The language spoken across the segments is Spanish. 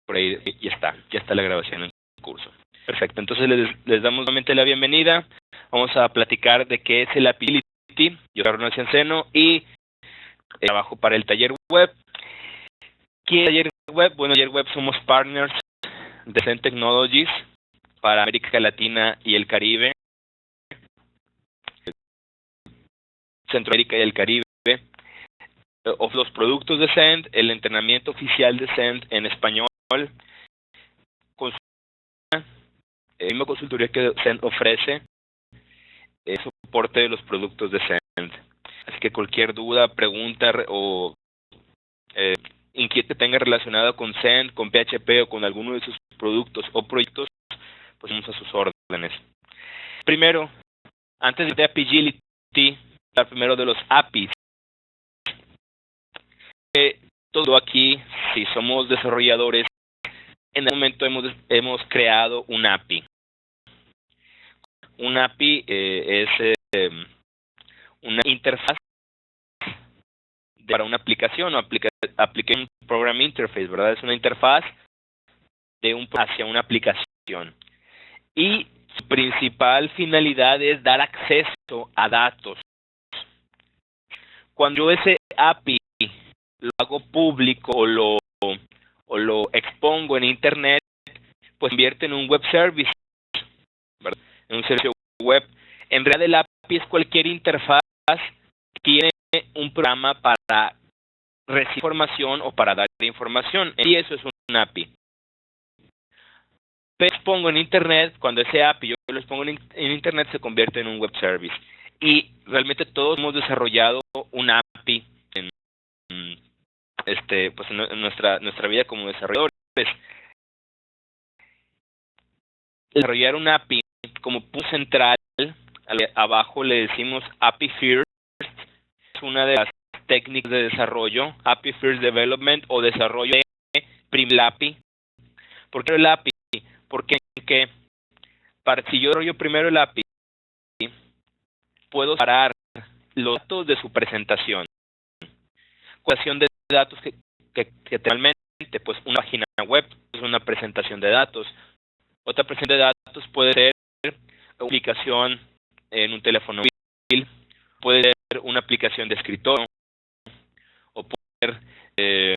por ahí ya está la grabación en curso. Perfecto, entonces les damos nuevamente la bienvenida. Vamos a platicar de qué es el API Agility. Yo soy Arnold Cianceno y trabajo para el taller web. ¿Qué es el taller web? Bueno, el taller web somos partners de Cent Technologies para América Latina y el Caribe, Centroamérica y el Caribe. Los productos de Cent, el entrenamiento oficial de Cent en español, la misma consultoría que Cent ofrece, soporte de los productos de Cent. Así que cualquier duda, pregunta o inquietud que tenga relacionada con Cent, con PHP o con alguno de sus productos o proyectos, pues vamos a sus órdenes. Primero, antes de API Agility, hablar primero de los APIs. Todo aquí, si somos desarrolladores, en el momento hemos creado un API. Un API es una interfaz para una aplicación o application program interface, ¿verdad? Es una interfaz hacia una aplicación. Y su principal finalidad es dar acceso a datos. Cuando yo ese API lo hago público o lo expongo en Internet, pues convierte en un web service, ¿verdad? En un servicio web. En realidad el API es cualquier interfaz que tiene un programa para recibir información o para dar información. Y eso es un API. Pero expongo en Internet, cuando ese API yo lo expongo en Internet, se convierte en un web service. Y realmente todos hemos desarrollado un API pues en nuestra vida como desarrolladores. Desarrollar un API como punto central, abajo le decimos API First, es una de las técnicas de desarrollo, API First Development o desarrollo de primer API. ¿Por qué el API? Porque si yo desarrollo primero el API, puedo separar los datos de su presentación. Creación de datos que realmente, pues una página web es una presentación de datos. Otra presentación de datos puede ser una aplicación en un teléfono móvil, puede ser una aplicación de escritorio, o puede ser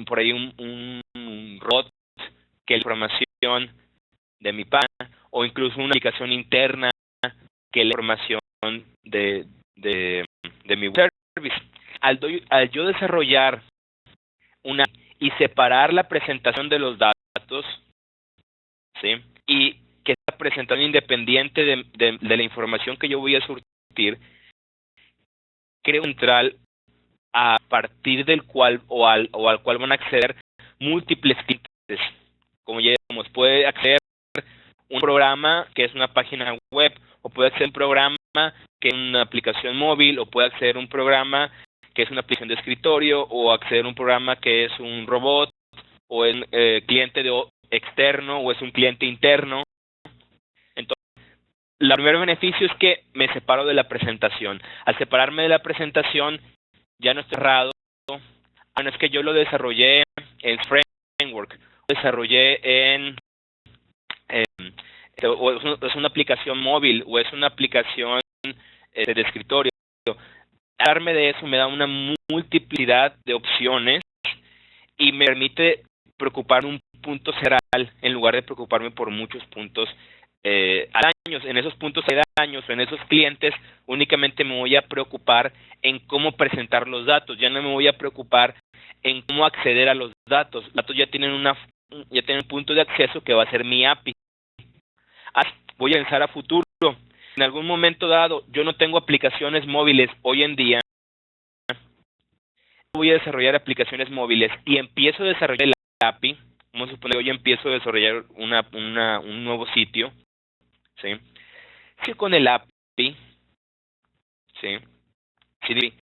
por ahí un robot que es la información de mi página, o incluso una aplicación interna que es la información de mi web service. Al yo desarrollar una y separar la presentación de los datos, ¿sí? Y que esta presentación independiente de la información que yo voy a surtir, creo central a partir del cual o al cual van a acceder múltiples clientes. Como ya dijimos, puede acceder un programa que es una página web, o puede acceder un programa que es una aplicación móvil, o puede acceder un programa que es una aplicación de escritorio, o acceder a un programa que es un robot, o es cliente externo, o es un cliente interno. Entonces, el primer beneficio es que me separo de la presentación. Al separarme de la presentación, ya no estoy cerrado. Bueno, es que yo lo desarrollé en Framework, lo desarrollé o es una aplicación móvil, o es una aplicación de escritorio. Darme de eso me da una multiplicidad de opciones y me permite preocuparme un punto central en lugar de preocuparme por muchos puntos aledaños. En esos puntos aledaños o en esos clientes únicamente me voy a preocupar en cómo presentar los datos. Ya no me voy a preocupar en cómo acceder a los datos. Los datos ya tienen un punto de acceso que va a ser mi API. Voy a pensar a futuro. En algún momento dado, yo no tengo aplicaciones móviles hoy en día. Voy a desarrollar aplicaciones móviles y empiezo a desarrollar el API. Vamos a suponer que hoy empiezo a desarrollar un nuevo sitio. ¿Sí? Sí, con el API. ¿Sí? Sí.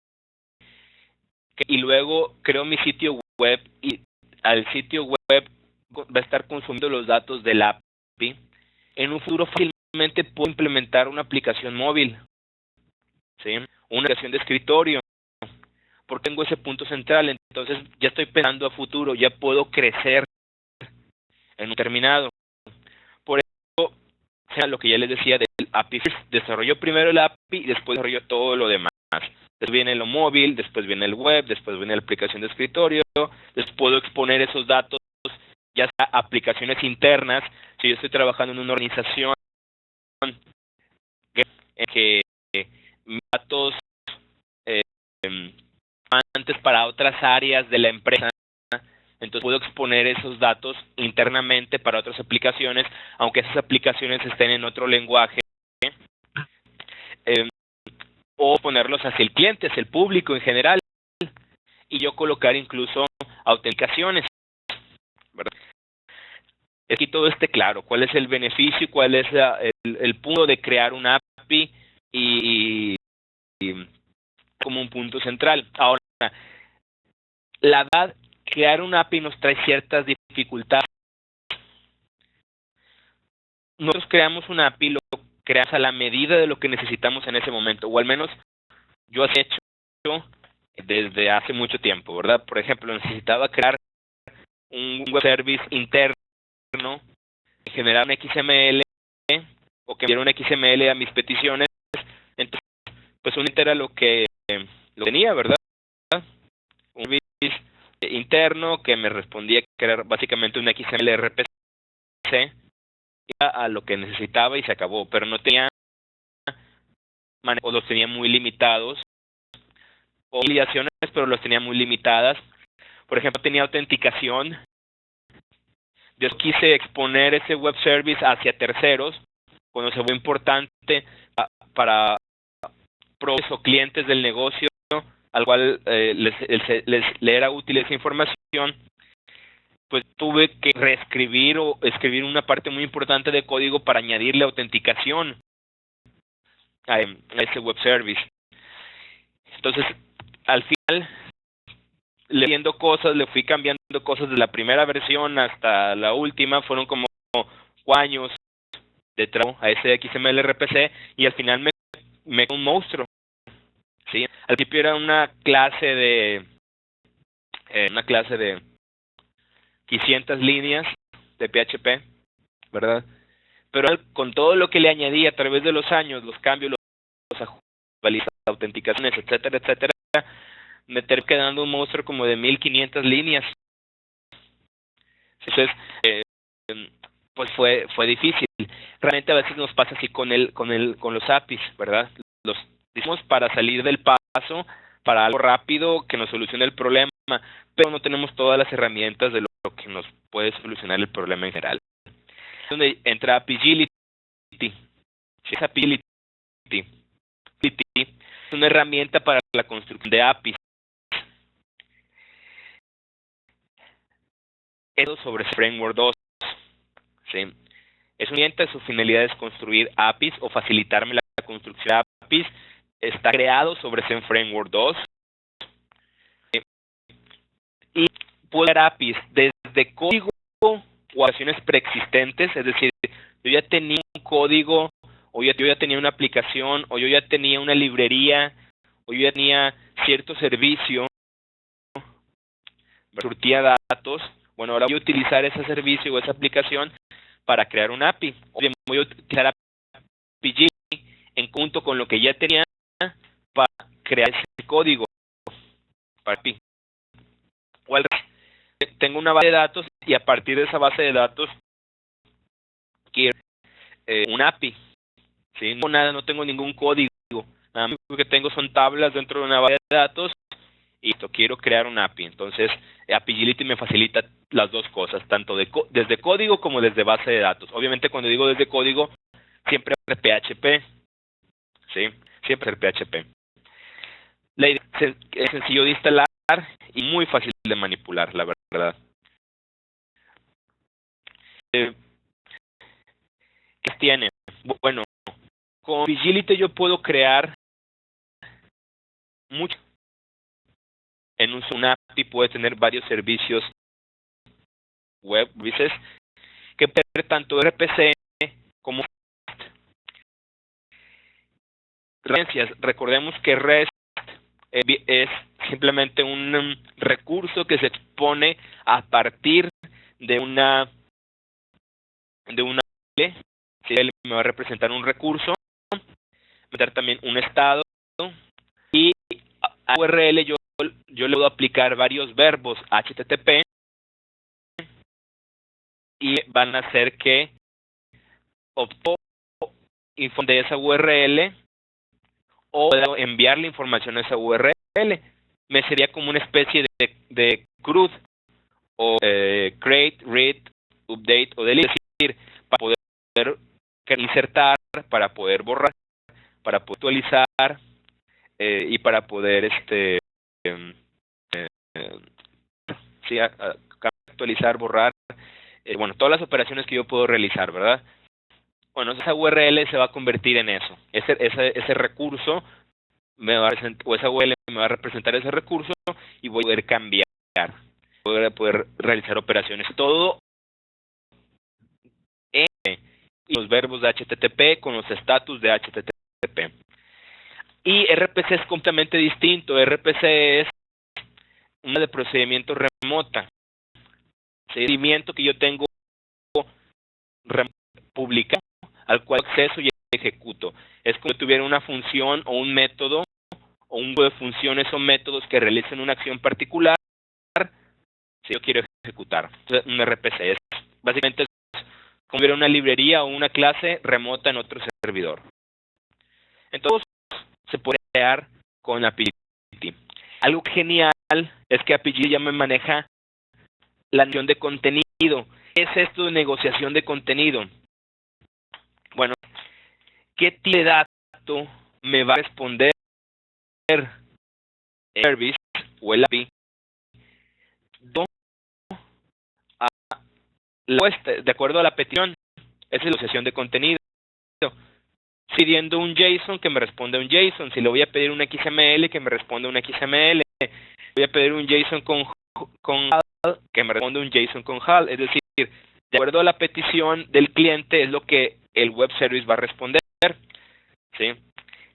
Y luego creo mi sitio web y al sitio web va a estar consumiendo los datos del API. En un futuro fácilmente puedo implementar una aplicación móvil, ¿sí? Una aplicación de escritorio. porque tengo ese punto central. Entonces ya estoy pensando a futuro, ya puedo crecer en un terminado. Por eso, sea lo que ya les decía del API, desarrollo primero el API y después desarrollo todo lo demás. Después viene lo móvil, después viene el web, después viene la aplicación de escritorio, después puedo exponer esos datos, ya sea aplicaciones internas. Si yo estoy trabajando en una organización que mis datos antes para otras áreas de la empresa, entonces puedo exponer esos datos internamente para otras aplicaciones, aunque esas aplicaciones estén en otro lenguaje, o ponerlos hacia el cliente, hacia el público en general, y yo colocar incluso autenticaciones, ¿verdad? Aquí todo esté claro, cuál es el beneficio y cuál es el punto de crear una API y como un punto central. Ahora, la verdad, crear una API nos trae ciertas dificultades. Nosotros creamos una API, lo creamos a la medida de lo que necesitamos en ese momento, o al menos yo he hecho desde hace mucho tiempo, ¿verdad? Por ejemplo, necesitaba crear un web service interno, generar un XML o que me diera un XML a mis peticiones. Entonces, pues un era lo que lo tenía, ¿verdad? Un service interno que me respondía que era básicamente un XML RPC a lo que necesitaba y se acabó, pero no tenía o los tenía muy limitados, o validaciones, pero los tenía muy limitadas. Por ejemplo, tenía autenticación. Yo quise exponer ese web service hacia terceros cuando se fue importante para proveedores o clientes del negocio al cual le era útil esa información. Pues tuve que reescribir o escribir una parte muy importante de código para añadirle autenticación a ese web service. Entonces, al final, leyendo cosas, le fui cambiando cosas de la primera versión hasta la última. Fueron como 4 años de trabajo a ese XML RPC y al final me un monstruo. ¿Sí? Al principio era una clase de 500 líneas de PHP, ¿verdad? Pero con todo lo que le añadí a través de los años, los cambios, los ajustes, autenticaciones, etcétera, etcétera, me terminó quedando un monstruo como de 1500 líneas. Entonces, pues fue difícil. Realmente a veces nos pasa así con los APIs, ¿verdad? Los decimos para salir del paso, para algo rápido que nos solucione el problema, pero no tenemos todas las herramientas de lo que nos puede solucionar el problema en general. Donde entra Apigility. Es Apigility. Es una herramienta para la construcción de APIs. Eso sobre Framework 2. ¿Sí? Es una herramienta, su finalidad es construir APIs o facilitarme la construcción de APIs. Está creado sobre Zen Framework 2. Y puedo crear APIs desde código o acciones preexistentes, es decir, yo ya tenía un código, o yo ya tenía una aplicación, o yo ya tenía una librería, o yo ya tenía cierto servicio, surtía datos. Bueno, ahora voy a utilizar ese servicio o esa aplicación para crear un API. O bien voy a utilizar API en conjunto con lo que ya tenía para crear ese código para API. O al revés, tengo una base de datos y a partir de esa base de datos quiero un API. ¿Sí? No tengo ningún código. Nada más que tengo son tablas dentro de una base de datos y quiero crear un API. Entonces, Apigility me facilita las dos cosas, tanto desde código como desde base de datos. Obviamente, cuando digo desde código, siempre es PHP. ¿Sí? Siempre es PHP. La idea es sencillo de instalar y muy fácil de manipular, la verdad. ¿Qué tiene? Bueno, con Apigility yo puedo crear mucho. En un API puede tener varios servicios web, services, que puede ser tanto RPC como REST. Recordemos que REST es simplemente un recurso que se expone a partir de una si él me va a representar un recurso, meter también un estado, y a URL yo le puedo aplicar varios verbos HTTP y van a hacer que obtenga de esa URL o puedo enviar la información a esa URL. Me sería como una especie de CRUD o create, read, update o delete, es decir, para poder insertar, para poder borrar, para poder actualizar y para poder sí, actualizar, borrar, bueno, todas las operaciones que yo puedo realizar, ¿verdad? Bueno, esa URL se va a convertir en eso. Ese recurso o esa URL me va a representar ese recurso y voy a poder cambiar, voy a poder realizar operaciones. Todo en los verbos de HTTP con los estatus de HTTP. Y RPC es completamente distinto. RPC es una de procedimiento remota. Procedimiento que yo tengo publicado al cual acceso y ejecuto. Es como si tuviera una función o un método o un grupo de funciones o métodos que realicen una acción particular si yo quiero ejecutar. Entonces, un RPC es básicamente como si hubiera una librería o una clase remota en otro servidor. Entonces, se puede crear con API. Algo genial es que API ya me maneja la negociación de contenido. ¿Qué es esto de negociación de contenido? Bueno, ¿qué tipo de dato me va a responder el service o el API de acuerdo a la petición? Es la negociación de contenido. Pidiendo un JSON, que me responde un JSON. Si le voy a pedir un XML, que me responde un XML. Voy a pedir un JSON con HAL, que me responde un JSON con HAL. Es decir, de acuerdo a la petición del cliente es lo que el web service va a responder. ¿Sí?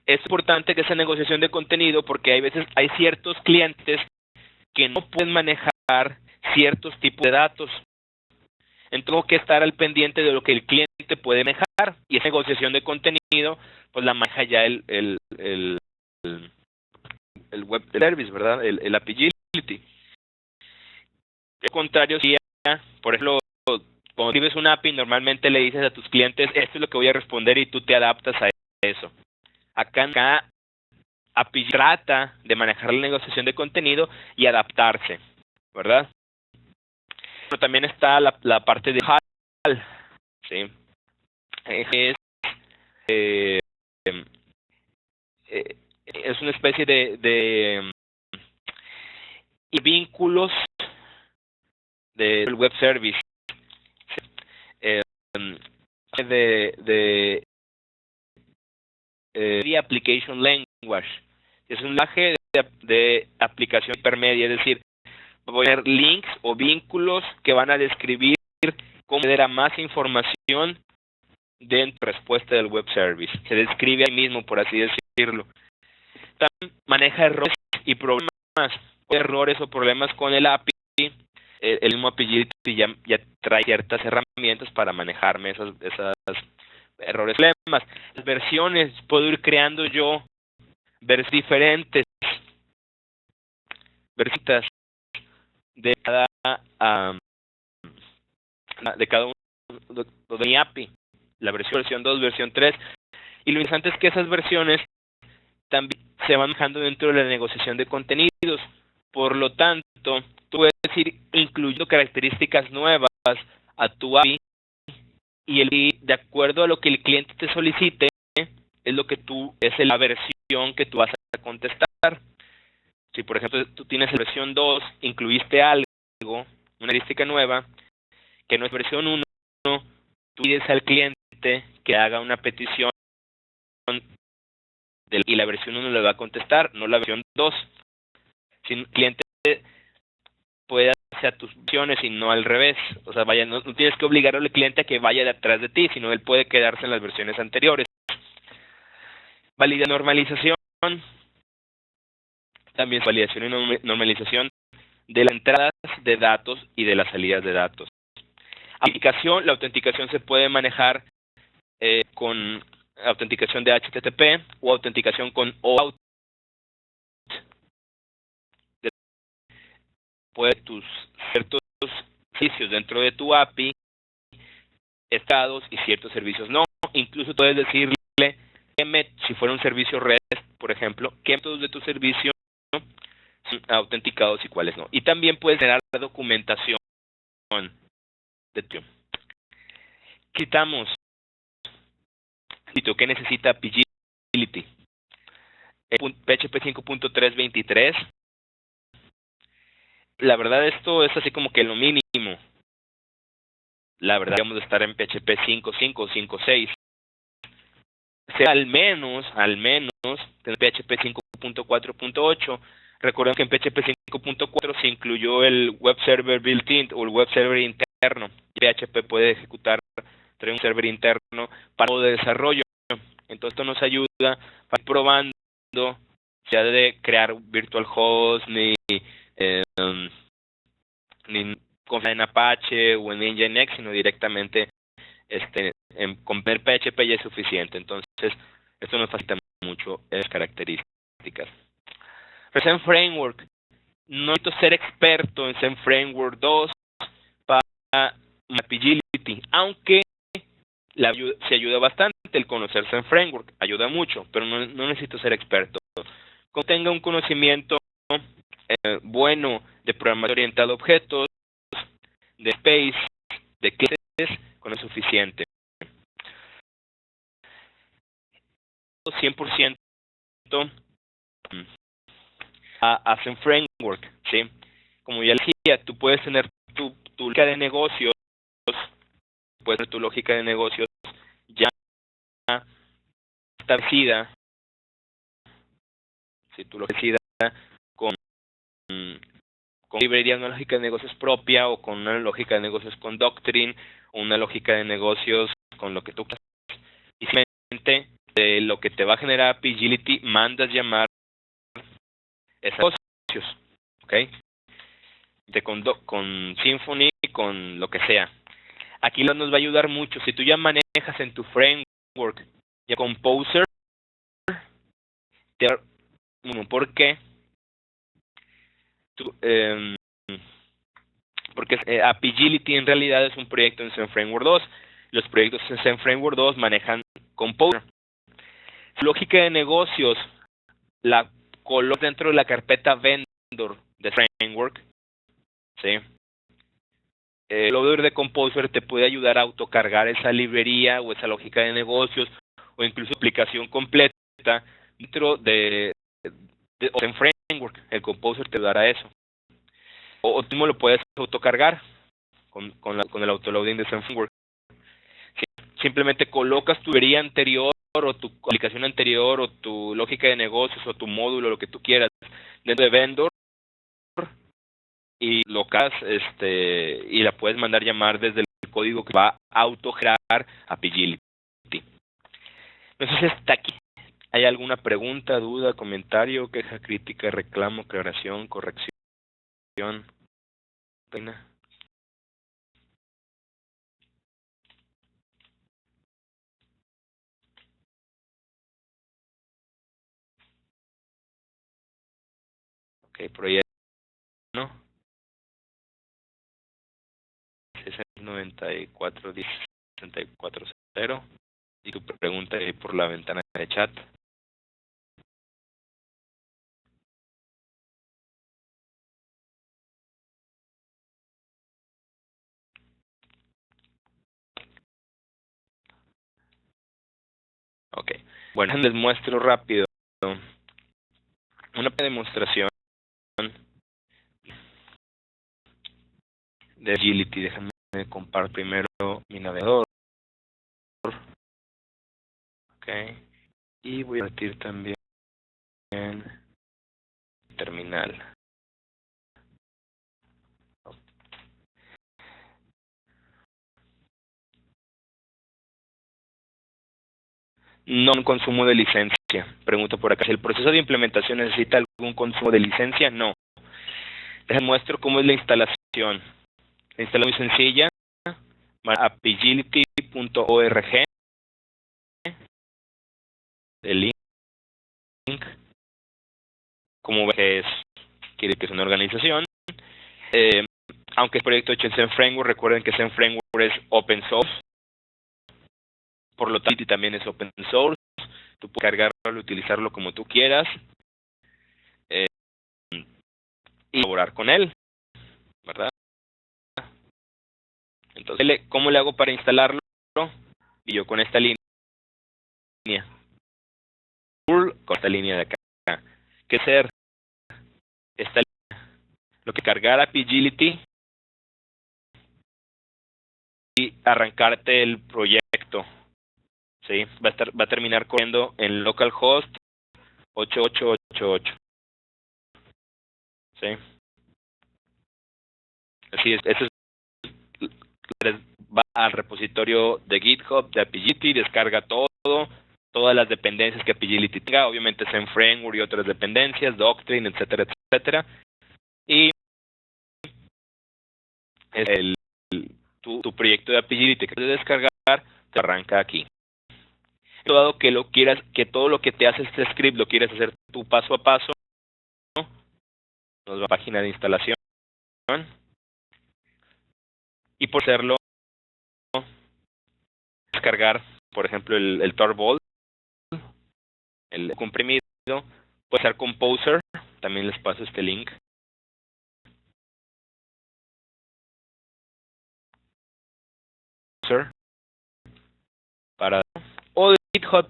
Es importante que esa negociación de contenido, porque hay ciertos clientes que no pueden manejar ciertos tipos de datos. Entonces tengo que estar al pendiente de lo que el cliente puede manejar, y esa negociación de contenido pues la maneja ya el web service, ¿verdad? El APIGility. Al contrario, si por ejemplo, cuando escribes un API, normalmente le dices a tus clientes, esto es lo que voy a responder, y tú te adaptas a eso. Acá API trata de manejar la negociación de contenido y adaptarse, ¿verdad? Pero también está la parte de HAL, ¿sí? Es una especie de vínculos del web service, de application language. Es un lenguaje de aplicación intermedia, es decir, voy a poner links o vínculos que van a describir cómo acceder a más información dentro de la respuesta del web service. Se describe ahí mismo, por así decirlo. También maneja errores y problemas, errores o problemas con el API. El mismo API ya trae ciertas herramientas para manejarme esos errores, problemas. Las versiones, puedo ir creando yo versiones diferentes, versitas de cada uno de mi API, la versión 2, versión 3, y lo interesante es que esas versiones también se van manejando dentro de la negociación de contenidos. Por lo tanto, tú puedes ir incluyendo características nuevas a tu API, y de acuerdo a lo que el cliente te solicite, es la versión que tú vas a contestar. Si por ejemplo tú tienes la versión 2, incluiste algo, una característica nueva, que no es versión 1, tú pides al cliente que haga una petición y la versión 1 le va a contestar, no la versión 2. Si el cliente puede hacer tus versiones y no al revés. O sea, no tienes que obligar al cliente a que vaya detrás de ti, sino él puede quedarse en las versiones anteriores. Normalización. también validación y normalización de las entradas de datos y de las salidas de datos. La autenticación se puede manejar con autenticación de HTTP o autenticación con OAuth. Puedes tus ciertos servicios dentro de tu API, estados y ciertos servicios no. Incluso puedes decirle si fuera un servicio REST, por ejemplo, qué métodos de tu servicio son autenticados y cuáles no. Y también puedes generar documentación de tu. Quitamos ¿qué necesita Pagility? PHP 5.323. La verdad esto es así como que lo mínimo. La verdad deberíamos de estar en PHP 5.5 o 5.6. O sea, al menos en PHP 5.4.8. Recordemos que en PHP 5.4 se incluyó el web server built-in o el web server interno. PHP puede ejecutar un server interno para todo desarrollo. Entonces esto nos ayuda a ir probando, ya de crear virtual host ni confiar en Apache o en Nginx, sino directamente con PHP ya es suficiente. Entonces esto nos facilita mucho esas características. Zen Framework. No necesito ser experto en Zen Framework 2 para Pagility, aunque se ayuda bastante el conocer Zen Framework, ayuda mucho, pero no necesito ser experto. Cuando tenga un conocimiento bueno de programación orientada a objetos, de space, de clases, con es suficiente. 100% a Zen Framework, ¿sí? Como ya decía, tú puedes tener tu lógica de negocios, puedes tener tu lógica de negocios ya establecida, si tú lo decidas con librería, una lógica de negocios propia o con una lógica de negocios con Doctrine o una lógica de negocios con lo que tú quieras. Y simplemente de lo que te va a generar Pagility mandas llamar esos negocios, ¿ok? Con Symfony, con lo que sea. Aquí nos va a ayudar mucho. Si tú ya manejas en tu framework ya Composer, ¿por qué? Porque Pagility en realidad es un proyecto en Zen Framework 2. Los proyectos en Zen Framework 2 manejan Composer. Su lógica de negocios la colocas dentro de la carpeta vendor de Framework, ¿sí? El loader de Composer te puede ayudar a autocargar esa librería o esa lógica de negocios o incluso aplicación completa dentro de Zen Framework. El Composer te dará eso. O tú mismo lo puedes autocargar con el autoloading de Zen Framework. Simplemente colocas tu librería anterior o tu aplicación anterior o tu lógica de negocios o tu módulo, lo que tú quieras, dentro de vendor y locas y la puedes mandar llamar desde el código que va a autogenerar a Pagility. Entonces hasta aquí. ¿Hay alguna pregunta, duda, comentario, queja, crítica, reclamo, aclaración, corrección? ¿Pena? Ok, proyecto, ¿no? 94 10 64 0. Y tu pregunta ahí por la ventana de chat. Ok, bueno, les muestro rápido una demostración de Agility. Déjenme compartir primero mi navegador. Ok, y voy a partir también terminal. No consumo de licencia Pregunto por acá, ¿si el proceso de implementación necesita algún consumo de licencia? No. Les muestro cómo es la instalación. La instalación es muy sencilla. Appigility.org. El link, como ves, quiere que es una organización. Aunque el proyecto hecho en Zen Framework, recuerden que Zen Framework es open source. Por lo tanto, también es open source. Tú puedes cargarlo y utilizarlo como tú quieras. Y colaborar con él, ¿verdad? Entonces, ¿cómo le hago para instalarlo? Y yo con esta línea. Con esta línea de acá. ¿Qué hacer? Esta línea. Lo que cargar a Appigility y arrancarte el proyecto. ¿Sí? Va a terminar corriendo en localhost 8888. ¿Sí? Así es. Eso va al repositorio de GitHub de Appigility, descarga todas las dependencias que Appigility tenga, obviamente Zen Framework y otras dependencias, Doctrine, etcétera, etcétera. Y tu proyecto de Appigility que quieres descargar te arranca aquí. Dado que todo lo que te hace este script lo quieres hacer tú paso a paso, ¿no? Nos va a la página de instalación y por hacerlo descargar, por ejemplo, el Tarball, el comprimido, puede ser Composer, también les paso este link. O de GitHub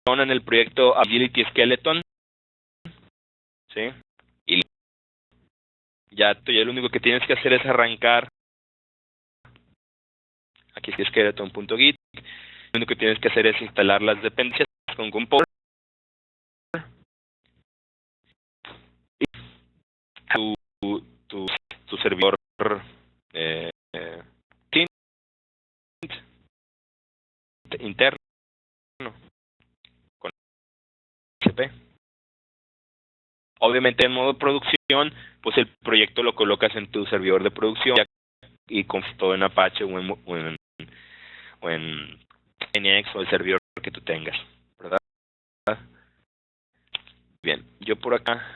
en el proyecto Agility Skeleton, ¿sí? Y ya lo único que tienes que hacer es arrancar aquí es skeleton.git. Lo único que tienes que hacer es instalar las dependencias con Composer y tu servidor interno con PHP. Obviamente en modo producción, pues el proyecto lo colocas en tu servidor de producción y con todo en Apache o en NX o el servidor que tú tengas, ¿verdad? Bien, yo por acá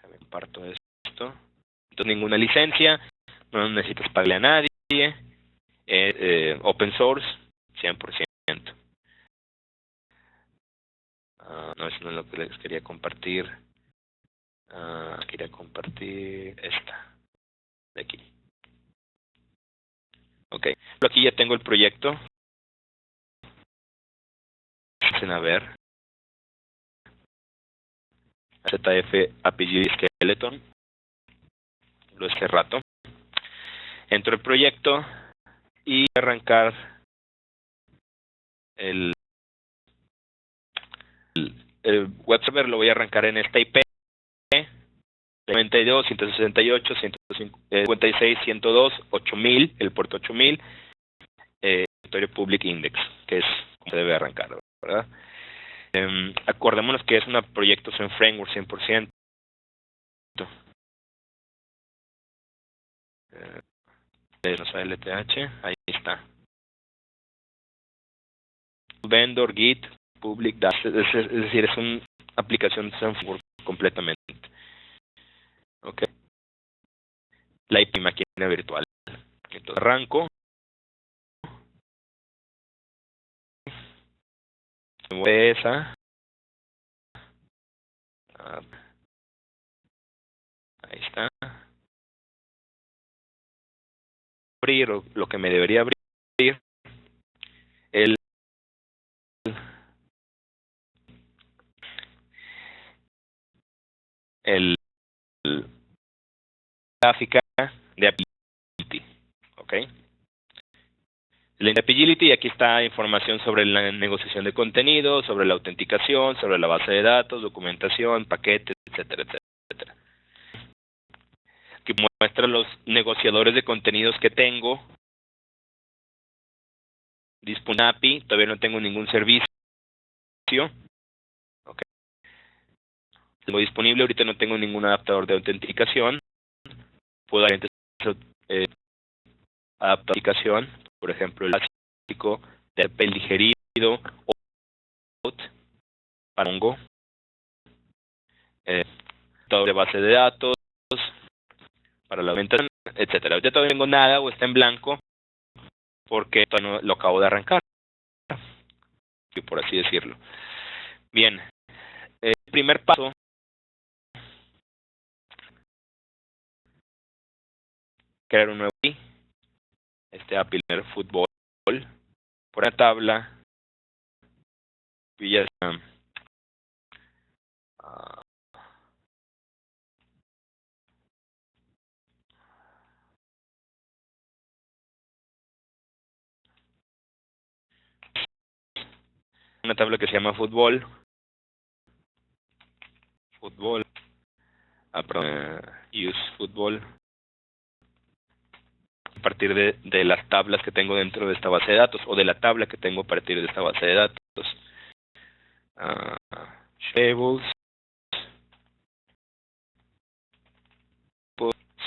me comparto esto. Entonces ninguna licencia, no necesitas pagarle a nadie, open source, 100%. No, eso no es lo que les quería compartir. Quería compartir esta de aquí. Ok, aquí ya tengo el proyecto. A ver. ZF Appigility Skeleton. Lo hace rato. Entro el proyecto y arrancar el web server. Lo voy a arrancar en esta IP 92, 168, 156, 102, 8000, el puerto 8000, directorio public index, que es como se debe arrancar, ¿verdad? Acordémonos que es un proyecto Zen Framework 100%. Nos va LTH, ahí está. Vendor, Git, Public Data, es decir, es una aplicación Zen Framework completamente. Ok. La IP máquina virtual. Entonces arranco. Esa. Ahí está. Abrir lo que me debería abrir el gráfica de Appigility, ¿ok? La Appigility, y aquí está información sobre la negociación de contenido, sobre la autenticación, sobre la base de datos, documentación, paquetes, etcétera, etcétera. Aquí muestra los negociadores de contenidos que tengo. disponible API, todavía no tengo ningún servicio. Okay. Tengo disponible, ahorita no tengo ningún adaptador de autenticación. Puedo dar adaptación, por ejemplo, el básico del digerido o Mongo, todo de base de datos para la aumentación, etcétera. Ya todavía no tengo nada o está en blanco porque todavía no lo acabo de arrancar, por así decirlo. Bien, el primer paso crear un nuevo API, API fútbol por la tabla Villa una tabla que se llama fútbol, use fútbol, a partir de las tablas que tengo dentro de esta base de datos, o de la tabla que tengo a partir de esta base de datos. Tables,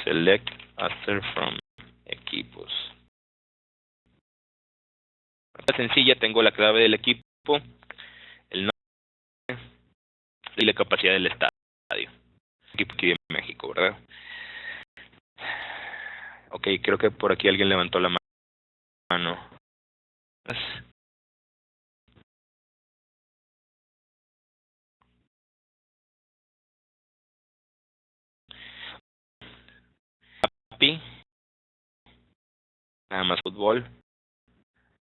select after from equipos. Esta sencilla, tengo la clave del equipo, el nombre y la capacidad del estadio. Equipo aquí de México, ¿verdad? Ok, creo que por aquí alguien levantó la mano. API, nada más fútbol.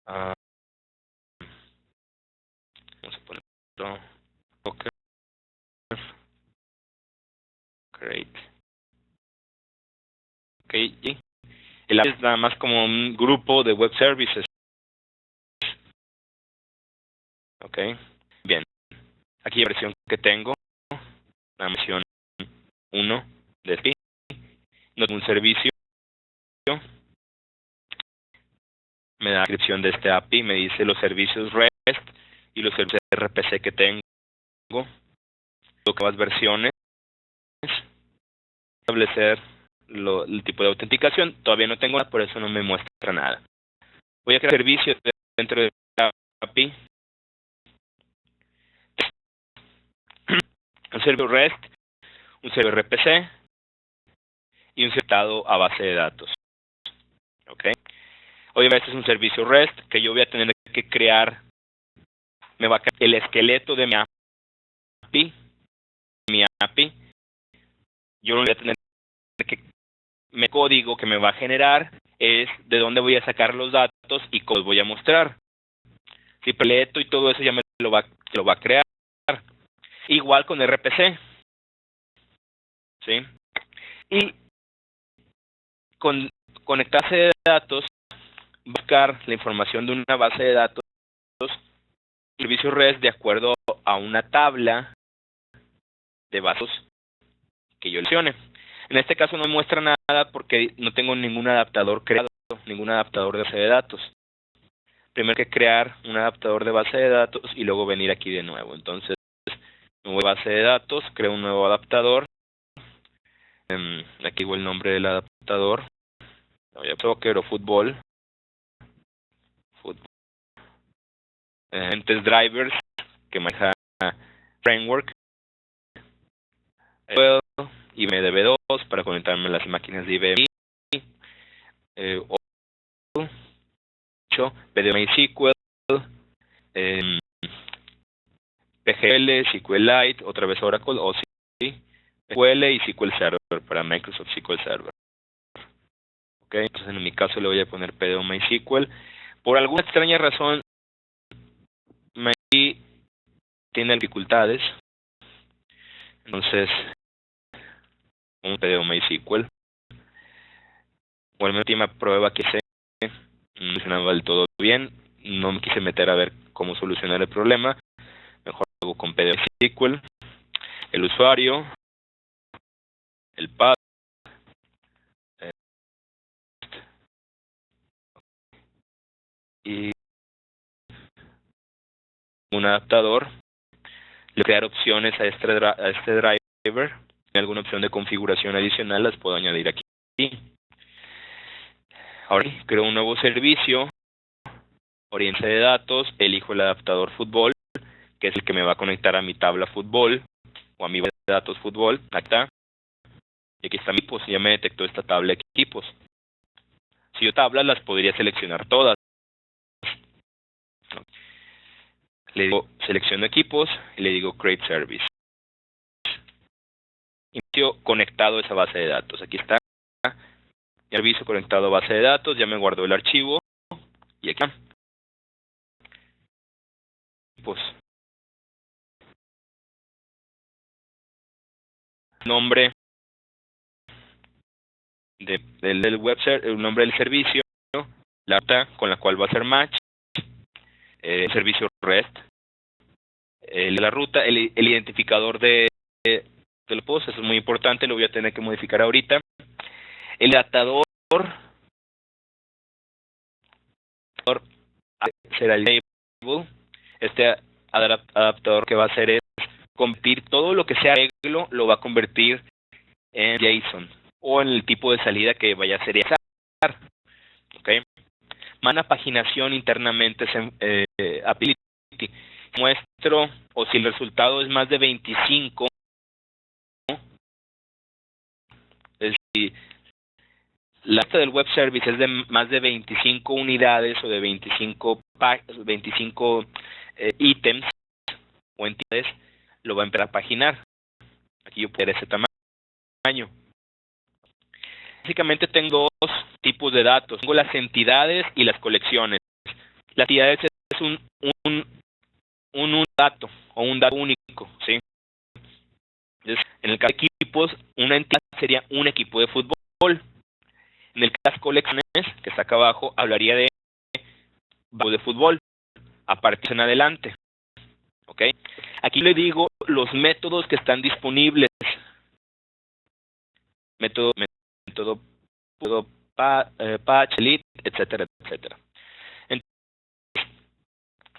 Vamos a ponerlo. Okay. Create. Ok, el API es nada más como un grupo de web services. Ok, bien. Aquí la versión que tengo, la versión 1 de API. No tengo un servicio. Me da la descripción de este API, me dice los servicios REST y los servicios RPC que tengo. Nuevas versiones. Establecer el tipo de autenticación. Todavía no tengo nada, por eso no me muestra nada. Voy a crear servicios dentro de la API. Un servidor REST, un servidor RPC y un servidor a base de datos. ¿Okay? Obviamente este es un servicio REST que yo voy a tener que crear. Me va a crear el esqueleto de mi API. Yo lo voy a tener que el código que me va a generar es de dónde voy a sacar los datos y cómo los voy a mostrar. Si esqueleto y todo eso ya me lo va a crear. Igual con RPC. ¿Sí? Y con conectarse de datos, buscar la información de una base de datos, servicio REST de acuerdo a una tabla de datos que yo seleccione. En este caso no me muestra nada porque no tengo ningún adaptador creado, ningún adaptador de base de datos. Primero hay que crear un adaptador de base de datos y luego venir aquí de nuevo. Entonces, me voy a base de datos, creo un nuevo adaptador. Aquí voy el nombre del adaptador. Voy a soccer o fútbol. Entes drivers que maneja framework. IBM DB2 para conectarme a las máquinas de IBM. 8, PDMySQL, PGL, SQLite, otra vez Oracle, o SQL y SQL Server para Microsoft SQL Server. Ok, entonces en mi caso le voy a poner PDMySQL. Por alguna extraña razón, tiene dificultades. Entonces, un PDMySQL. Bueno, mi última prueba que hice no funcionaba del todo bien. No me quise meter a ver cómo solucionar el problema. Mejor hago con PDMySQL. El usuario, el path, y un adaptador, le crear opciones a este driver, en alguna opción de configuración adicional las puedo añadir aquí. Ahora creo un nuevo servicio, oriente de datos, elijo el adaptador fútbol, que es el que me va a conectar a mi tabla fútbol o a mi base de datos fútbol. Aquí está. Y aquí está mi equipos, ya me detectó esta tabla de equipos. Si yo tablas las podría seleccionar todas. Le digo selecciono equipos y le digo create service. Inicio conectado a esa base de datos. Aquí está. Servicio conectado a base de datos, ya me guardó el archivo. Y aquí está. Pues, nombre del web el nombre del servicio, la ruta con la cual va a ser match, el servicio REST, la ruta, el identificador de los posts, eso es muy importante, lo voy a tener que modificar ahorita. El adaptador será el label. Este adaptador que va a hacer es convertir todo lo que sea arreglo, lo va a convertir en JSON o en el tipo de salida que vaya a ser. ¿Okay? Manda paginación internamente ability. Muestro, o si el resultado es más de 25, es decir, la lista del web service es de más de 25 unidades o de 25 ítems o entidades, lo va a empezar a paginar. Aquí yo puedo ese tamaño. Básicamente tengo dos tipos de datos. Tengo las entidades y las colecciones. Las entidades es un dato o un dato único, ¿sí? Entonces, en el caso de equipos, una entidad sería un equipo de fútbol. En el caso de colecciones, que está acá abajo, hablaría de fútbol a partir en adelante. ¿Ok? Aquí le digo los métodos que están disponibles. Método patch, lead, etcétera, etcétera. En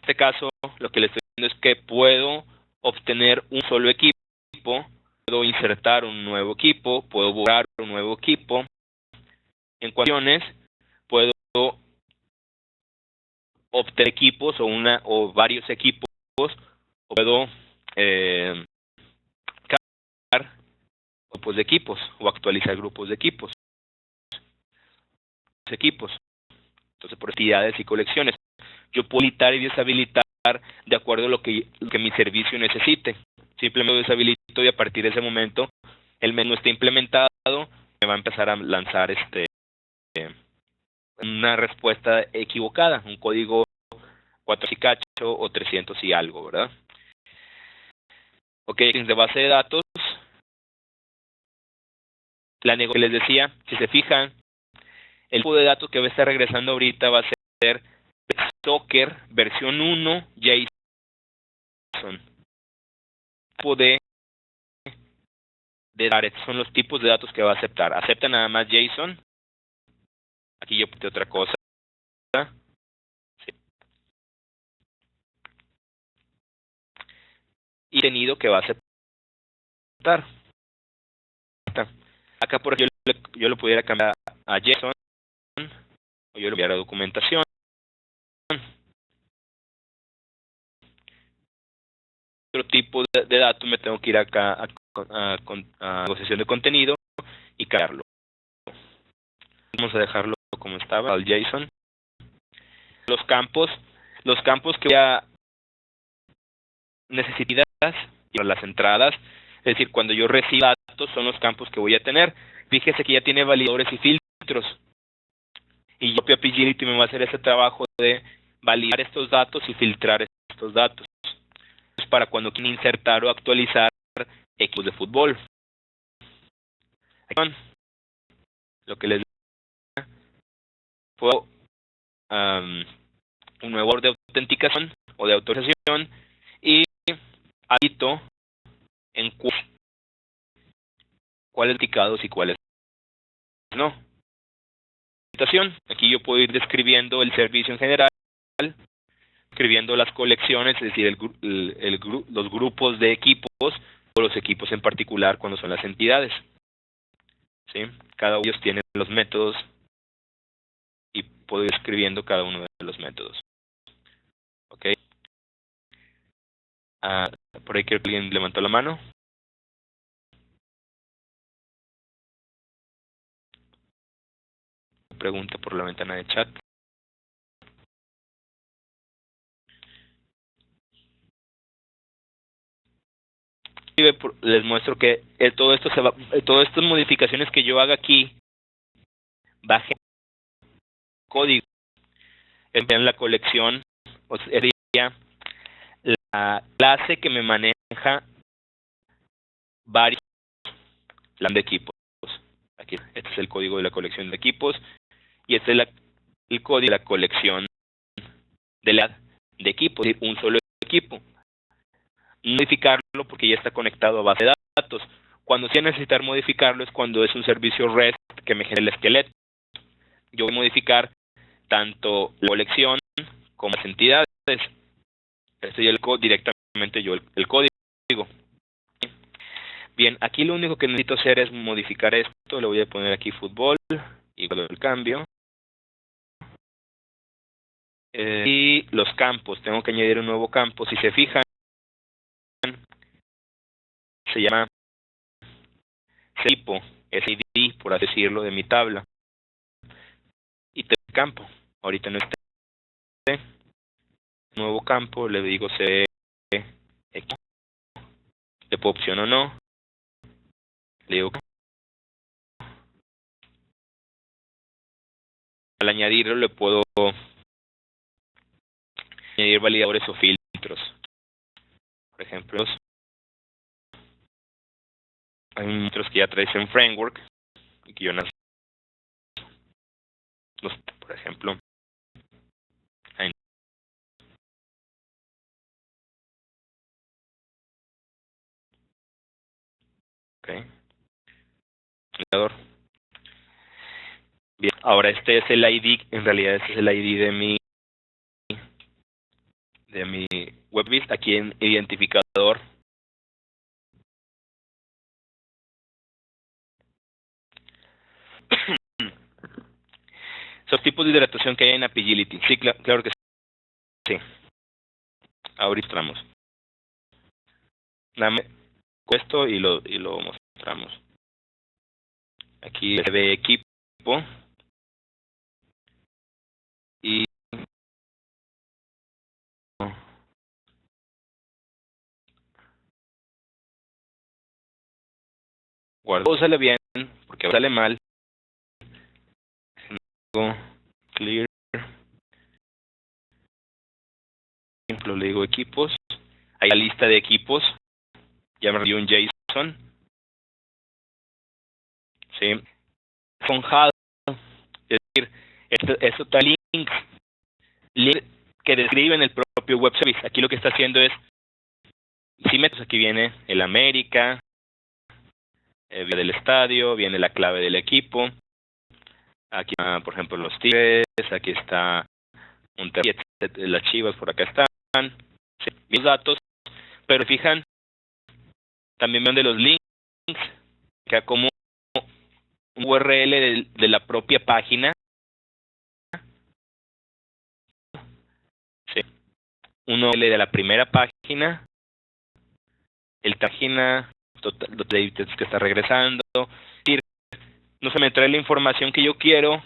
este caso, lo que le estoy diciendo es que puedo obtener un solo equipo, puedo insertar un nuevo equipo, puedo borrar un nuevo equipo. En cuestiones, puedo obtener equipos o varios equipos, o puedo cargar grupos de equipos o actualizar grupos de equipos. Entonces, por entidades y colecciones, yo puedo habilitar y deshabilitar de acuerdo a lo que mi servicio necesite. Simplemente lo deshabilito y a partir de ese momento el menú está implementado, me va a empezar a lanzar una respuesta equivocada, un código 400 y cacho o 300 y algo, ¿verdad? Ok, de base de datos, la que les decía, si se fijan, el tipo de datos que va a estar regresando ahorita va a ser Docker versión 1 JSON. Tipo de estos son los tipos de datos que va a aceptar. Acepta nada más JSON. Aquí yo puse otra cosa. Sí. Y contenido que va a aceptar. Acá por ejemplo yo lo pudiera cambiar a JSON o yo lo enviar a documentación. Otro tipo de datos me tengo que ir acá a negociación de contenido y cambiarlo. Vamos a dejarlo como estaba, al JSON. Los campos que voy a necesitar y las entradas, es decir, cuando yo reciba datos son los campos que voy a tener. Fíjese que ya tiene validadores y filtros. Y yo Agility me va a hacer ese trabajo de validar estos datos y filtrar estos datos. Es para cuando quiera insertar o actualizar equipos de fútbol. Lo que les puedo un nuevo orden de autenticación o de autorización y habito en cuáles autenticados y cuáles no. Aquí yo puedo ir describiendo el servicio en general, escribiendo las colecciones, es decir, los grupos de equipos o los equipos en particular cuando son las entidades. ¿Sí? Cada uno de ellos tiene los métodos y puedo ir escribiendo cada uno de los métodos. ¿Ok? Por ahí creo que alguien levantó la mano. Pregunta por la ventana de chat. Les muestro que todo esto todas estas modificaciones que yo haga aquí baje código en la colección, o sería la clase que me maneja varios plan de equipos. Aquí, este es el código de la colección de equipos y este es el código de la colección de equipos, es decir, un solo equipo. Modificarlo porque ya está conectado a base de datos. Cuando sí necesitar modificarlo es cuando es un servicio REST que me genera el esqueleto. Yo voy a modificar tanto la colección como las entidades. Esto ya directamente yo el código. Bien, aquí lo único que necesito hacer es modificar esto. Le voy a poner aquí fútbol y el cambio. Y los campos, tengo que añadir un nuevo campo. Si se fijan, se llama equipo, SID, por así decirlo, de mi tabla. Y tengo campo. Ahorita no está. Nuevo campo, le digo C, equipo. Le puedo opción o no. Le digo al añadirlo le puedo añadir validadores o filtros. Por ejemplo, hay filtros que ya traes en framework y que yo no. Por ejemplo, ahí. Okay. Bien, ahora este es el ID, en realidad este es el ID de mi WebVis, aquí en identificador. Esos tipos de hidratación que hay en Apigility. Sí, claro que sí. Ahorita mostramos. Dame esto y lo mostramos. Aquí se ve equipo y todo sale bien porque sale mal. Clear. Por ejemplo, le digo equipos. Hay la lista de equipos. Ya me dio un JSON. Sí. Con HAL. Es decir, esto está links que describen el propio web service. Aquí lo que está haciendo es, si metes aquí viene el América, viene del estadio, viene la clave del equipo. Aquí está, por ejemplo, los Tigres, aquí está Monterrey, las Chivas por acá están. Sí, mis datos, pero fijan, también ven de los links, que como un URL de la propia página. Sí. Un URL de la primera página, el página que está regresando. No se me trae la información que yo quiero,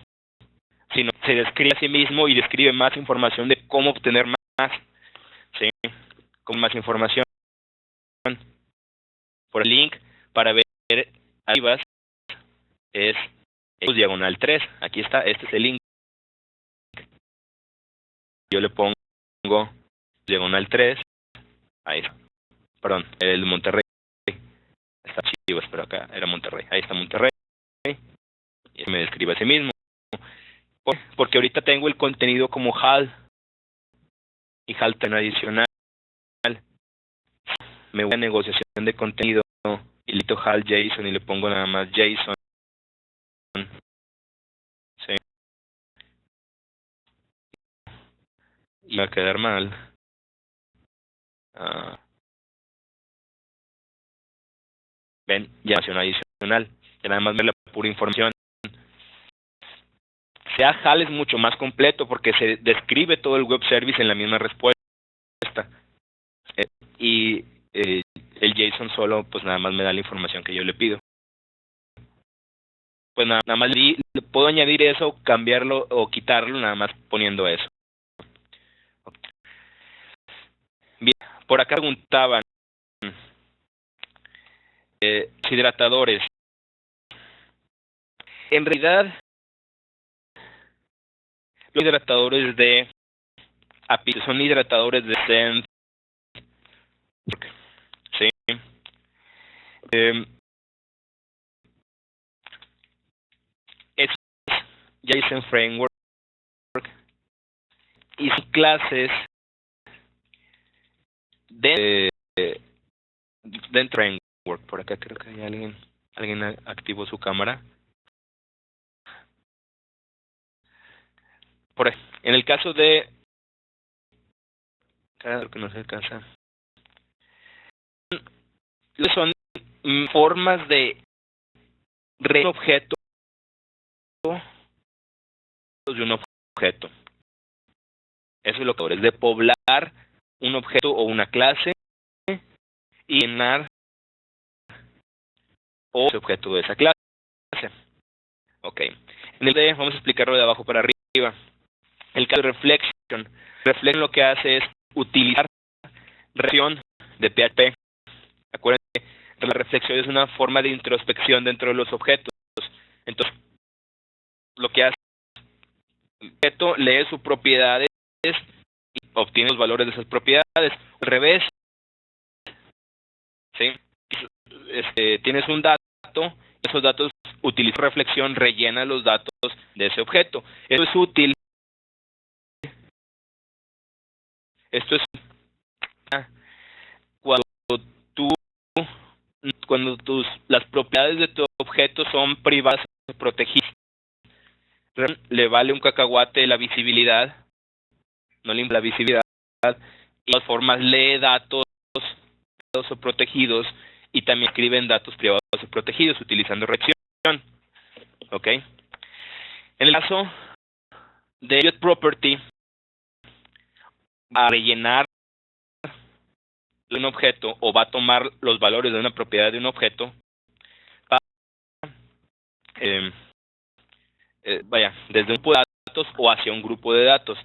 sino se describe a sí mismo y describe más información de cómo obtener más, ¿sí? Con más información. Por el link, para ver arriba, es diagonal 3. Aquí está, este es el link. Yo le pongo diagonal 3. Ahí está. Perdón, el Monterrey. Está Chivas, pero acá era Monterrey. Ahí está Monterrey. Y me describe a sí mismo. Porque ahorita tengo el contenido como HAL. Y HAL tiene adicional. Me voy a negociación de contenido. Y le HAL JSON y le pongo nada más JSON. Sí. y va a quedar mal. Ven, ya información adicional. Ya nada más ver la pura información. Sea HAL es mucho más completo porque se describe todo el web service en la misma respuesta. Y el JSON solo, pues nada más me da la información que yo le pido. Pues nada más le puedo añadir eso, cambiarlo o quitarlo, nada más poniendo eso. Bien, por acá preguntaban hidratadores. En realidad, los hidratadores de API son hidratadores de Send. Sí. Es JSON Framework y sus clases dentro del framework. Por acá creo que hay alguien activó su cámara. En el caso de claro que no se alcanza, son formas de un objeto de un objeto. Eso es lo que es de poblar un objeto o una clase y llenar ese objeto de esa clase. Ok. En el de, vamos a explicarlo de abajo para arriba. El caso de reflection. Reflection lo que hace es utilizar reflexión de PHP. Acuérdense, la reflexión es una forma de introspección dentro de los objetos. Entonces, lo que hace el objeto lee sus propiedades y obtiene los valores de esas propiedades. Al revés, ¿sí? Tienes un dato, esos datos utiliza reflexión, rellena los datos de ese objeto. Eso es útil. Esto es cuando las propiedades de tu objeto son privadas o protegidas. Le vale un cacahuate la visibilidad, no le importa la visibilidad, y de todas formas lee datos privados o protegidos y también escriben datos privados o protegidos utilizando reflexión. ¿Ok? En el caso de getProperty, a rellenar un objeto o va a tomar los valores de una propiedad de un objeto desde un grupo de datos o hacia un grupo de datos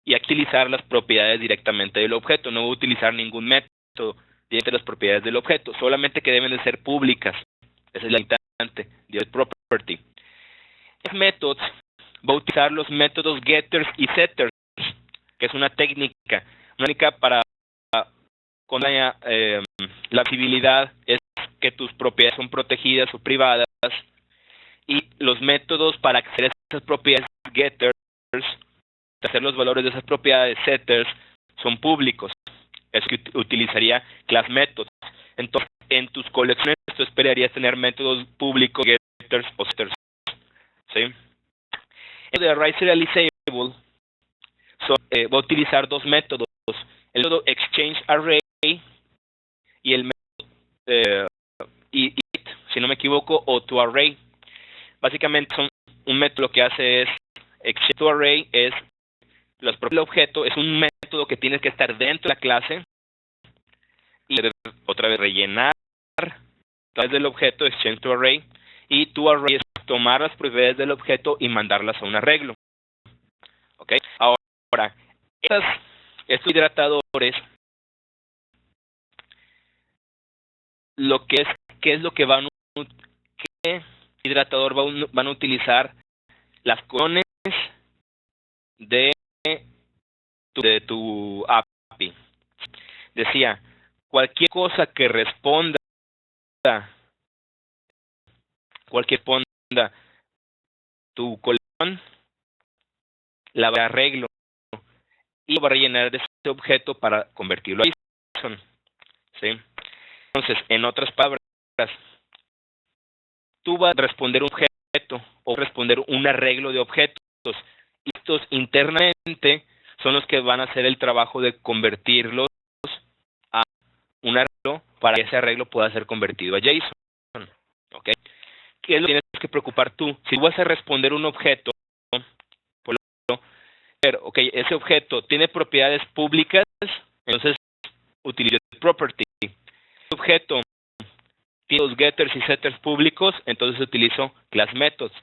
y aquí utilizar las propiedades directamente del objeto. No voy a utilizar ningún método de las propiedades del objeto, solamente que deben de ser públicas. Esa es la limitante de getProperty. Los métodos va a utilizar los métodos getters y setters, que es una técnica para con la visibilidad es que tus propiedades son protegidas o privadas y los métodos para acceder a esas propiedades getters, hacer los valores de esas propiedades setters son públicos. Es que utilizaría class methods. Entonces, en tus colecciones tú esperarías tener métodos públicos, getters o setters. ¿Sí? En el Array Serializable va a utilizar dos métodos. El método Exchange Array y el método si no me equivoco, o toArray. Básicamente son un método que hace es Exchange to Array, es los propios del objeto, es un método que tiene que estar dentro de la clase y otra vez rellenar a través del objeto Exchange to Array, y toArray es tomar las propiedades del objeto y mandarlas a un arreglo. ¿Ok? Ahora, estos hidratadores, ¿qué es lo que qué hidratador van a utilizar? Las conexiones de tu API. Decía, cualquier cosa que responda tu colección, la va a arreglo y va a rellenar de ese objeto para convertirlo a JSON. ¿Sí? Entonces, en otras palabras, tú vas a responder un objeto o responder un arreglo de objetos. Y estos internamente son los que van a hacer el trabajo de convertirlos a un arreglo para que ese arreglo pueda ser convertido a JSON. ¿Ok? ¿Qué es lo que tienes que preocupar tú? Si tú vas a responder un objeto, por ejemplo, okay, ese objeto tiene propiedades públicas, entonces utilizo el property. Ese objeto tiene los getters y setters públicos, entonces utilizo class methods.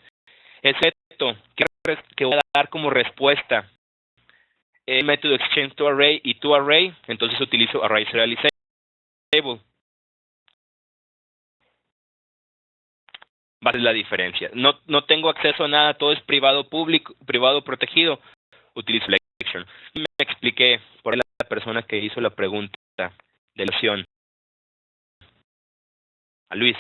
Ese objeto que voy a dar como respuesta el método exchange to array y to array, entonces utilizo array serializable. Va a ser la diferencia. No tengo acceso a nada, todo es privado público, privado protegido, utilizo selection. Me expliqué por la persona que hizo la pregunta de la opción. A Luis.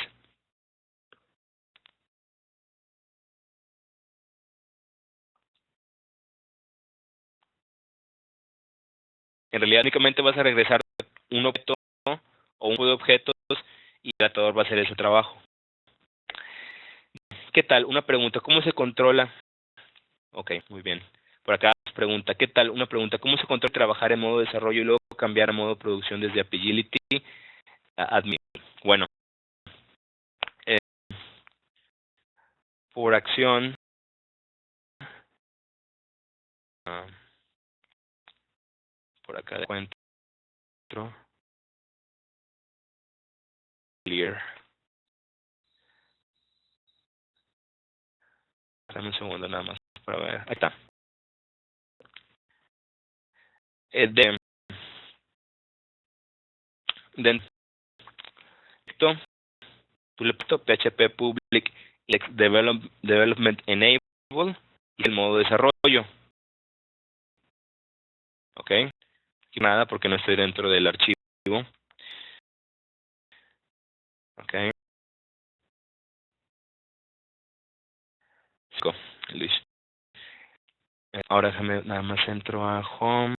En realidad únicamente vas a regresar un objeto o un grupo de objetos y el tratador va a hacer ese trabajo. ¿Qué tal? Una pregunta, ¿cómo se controla? Ok, muy bien. Por acá pregunta, ¿qué tal? Una pregunta, ¿cómo se controla trabajar en modo desarrollo y luego cambiar a modo producción desde Appigility a Admin? Bueno, por acción, por acá encuentro clear. Dame un segundo nada más para ver. Ahí está. Dentro tú le pones PHP Public Development Enable y el modo desarrollo. Ok. Y nada porque no estoy dentro del archivo. Ok. Luis. Ahora déjame nada más entro a Home.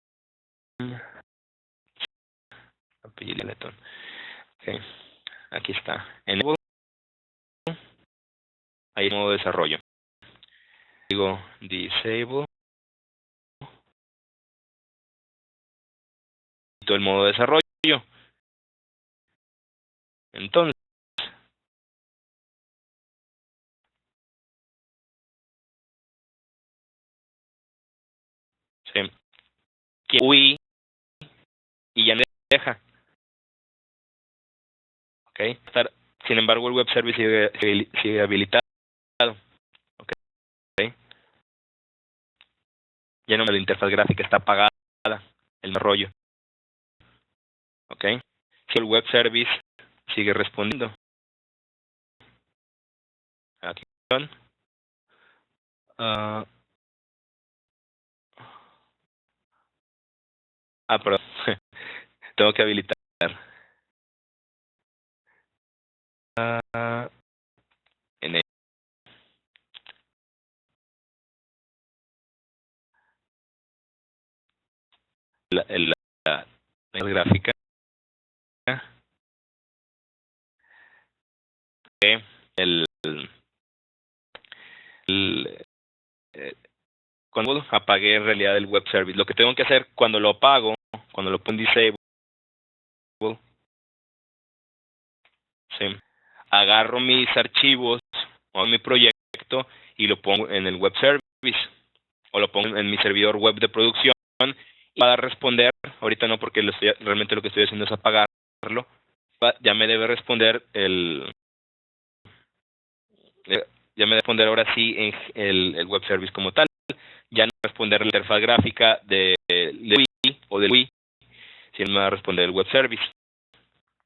Okay. Aquí está. Enable. Ahí modo desarrollo. Digo disable. Todo el modo desarrollo. Entonces, sí, UI y ya me deja. Okay. Sin embargo, el web service sigue habilitado. Okay. Ya no la interfaz gráfica está apagada, el desarrollo. Okay. Si el web service sigue respondiendo. Aquí son. Perdón. Tengo que habilitar. En la gráfica. El, cuando apagué en realidad el web service, lo que tengo que hacer cuando lo apago, cuando lo pongo en disable, ¿sí? Agarro mis archivos o mi proyecto y lo pongo en el web service o lo pongo en mi servidor web de producción y para responder, ahorita no porque realmente lo que estoy haciendo es apagarlo, ya me debe responder ahora sí en el web service como tal, ya no responder la interfaz gráfica de Wii o del Wii, sino me va a responder el web service.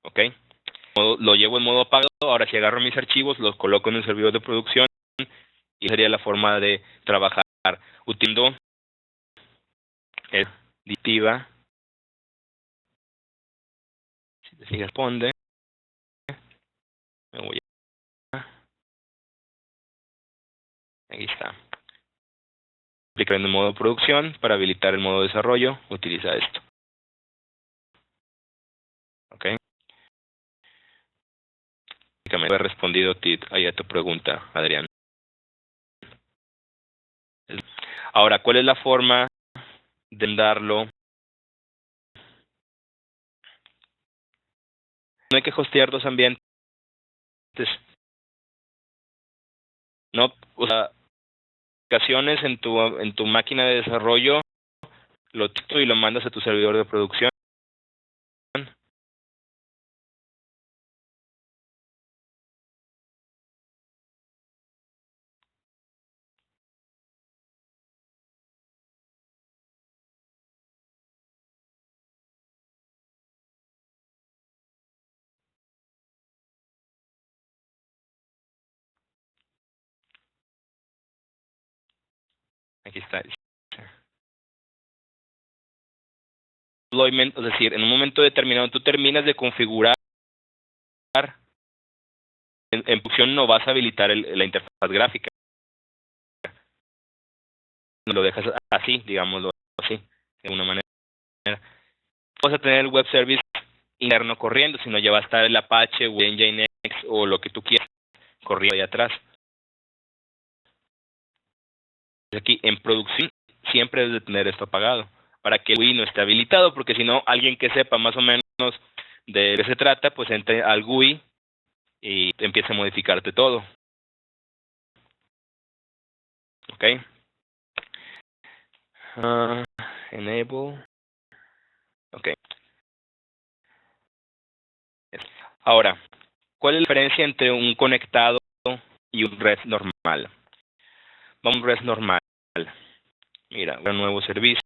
¿Ok? Lo llevo en modo apagado, ahora si agarro mis archivos, los coloco en un servidor de producción y sería la forma de trabajar utilizando additiva. Si responde, me voy a... Ahí está. Aplicar en el modo producción para habilitar el modo desarrollo, utiliza esto. ¿Ok? Me he respondido ahí a tu pregunta, Adrián. Ahora, ¿cuál es la forma de darlo. No hay que hostear dos ambientes. No, o sea, aplicaciones en tu máquina de desarrollo, lo texto y lo mandas a tu servidor de producción. Aquí está. Es decir, en un momento determinado tú terminas de configurar. En producción no vas a habilitar la interfaz gráfica. Lo dejas así, digámoslo así, de alguna manera. Vas a tener el web service interno corriendo, si no ya va a estar el Apache o el Nginx o lo que tú quieras corriendo ahí atrás. Aquí en producción siempre debes de tener esto apagado para que el GUI no esté habilitado, porque si no, alguien que sepa más o menos de qué se trata, pues entre al GUI y empieza a modificarte todo. ¿Ok? Enable. Ok. Ahora, ¿cuál es la diferencia entre un conectado y un REST normal? Vamos a un REST normal. Mira, un nuevo servicio.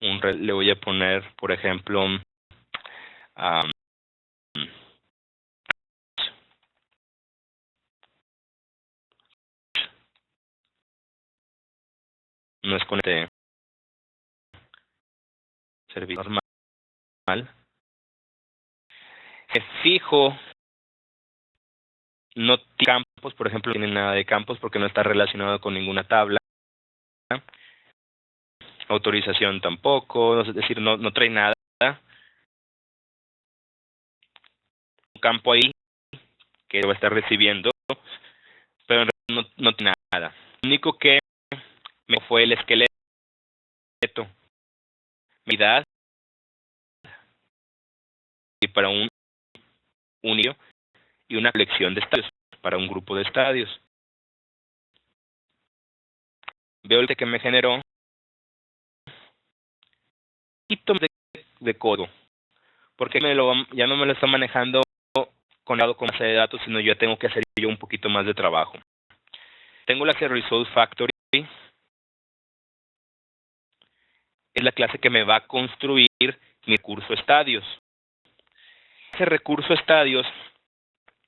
Le voy a poner, por ejemplo, no es con este servicio normal. Es fijo, no tiene campos, por ejemplo, no tiene nada de campos porque no está relacionado con ninguna tabla. Autorización tampoco, es decir, no trae nada. Un campo ahí que va a estar recibiendo, pero en realidad no tiene nada. Lo único que me fue el esqueleto, unidad, y para un unio y una colección de estadios para un grupo de estadios. Veo el que me generó un poquito de código, porque ya no me lo está manejando con base de datos, sino yo tengo que hacer yo un poquito más de trabajo. Tengo la clase Result Factory, es la clase que me va a construir mi recurso estadios. Ese recurso estadios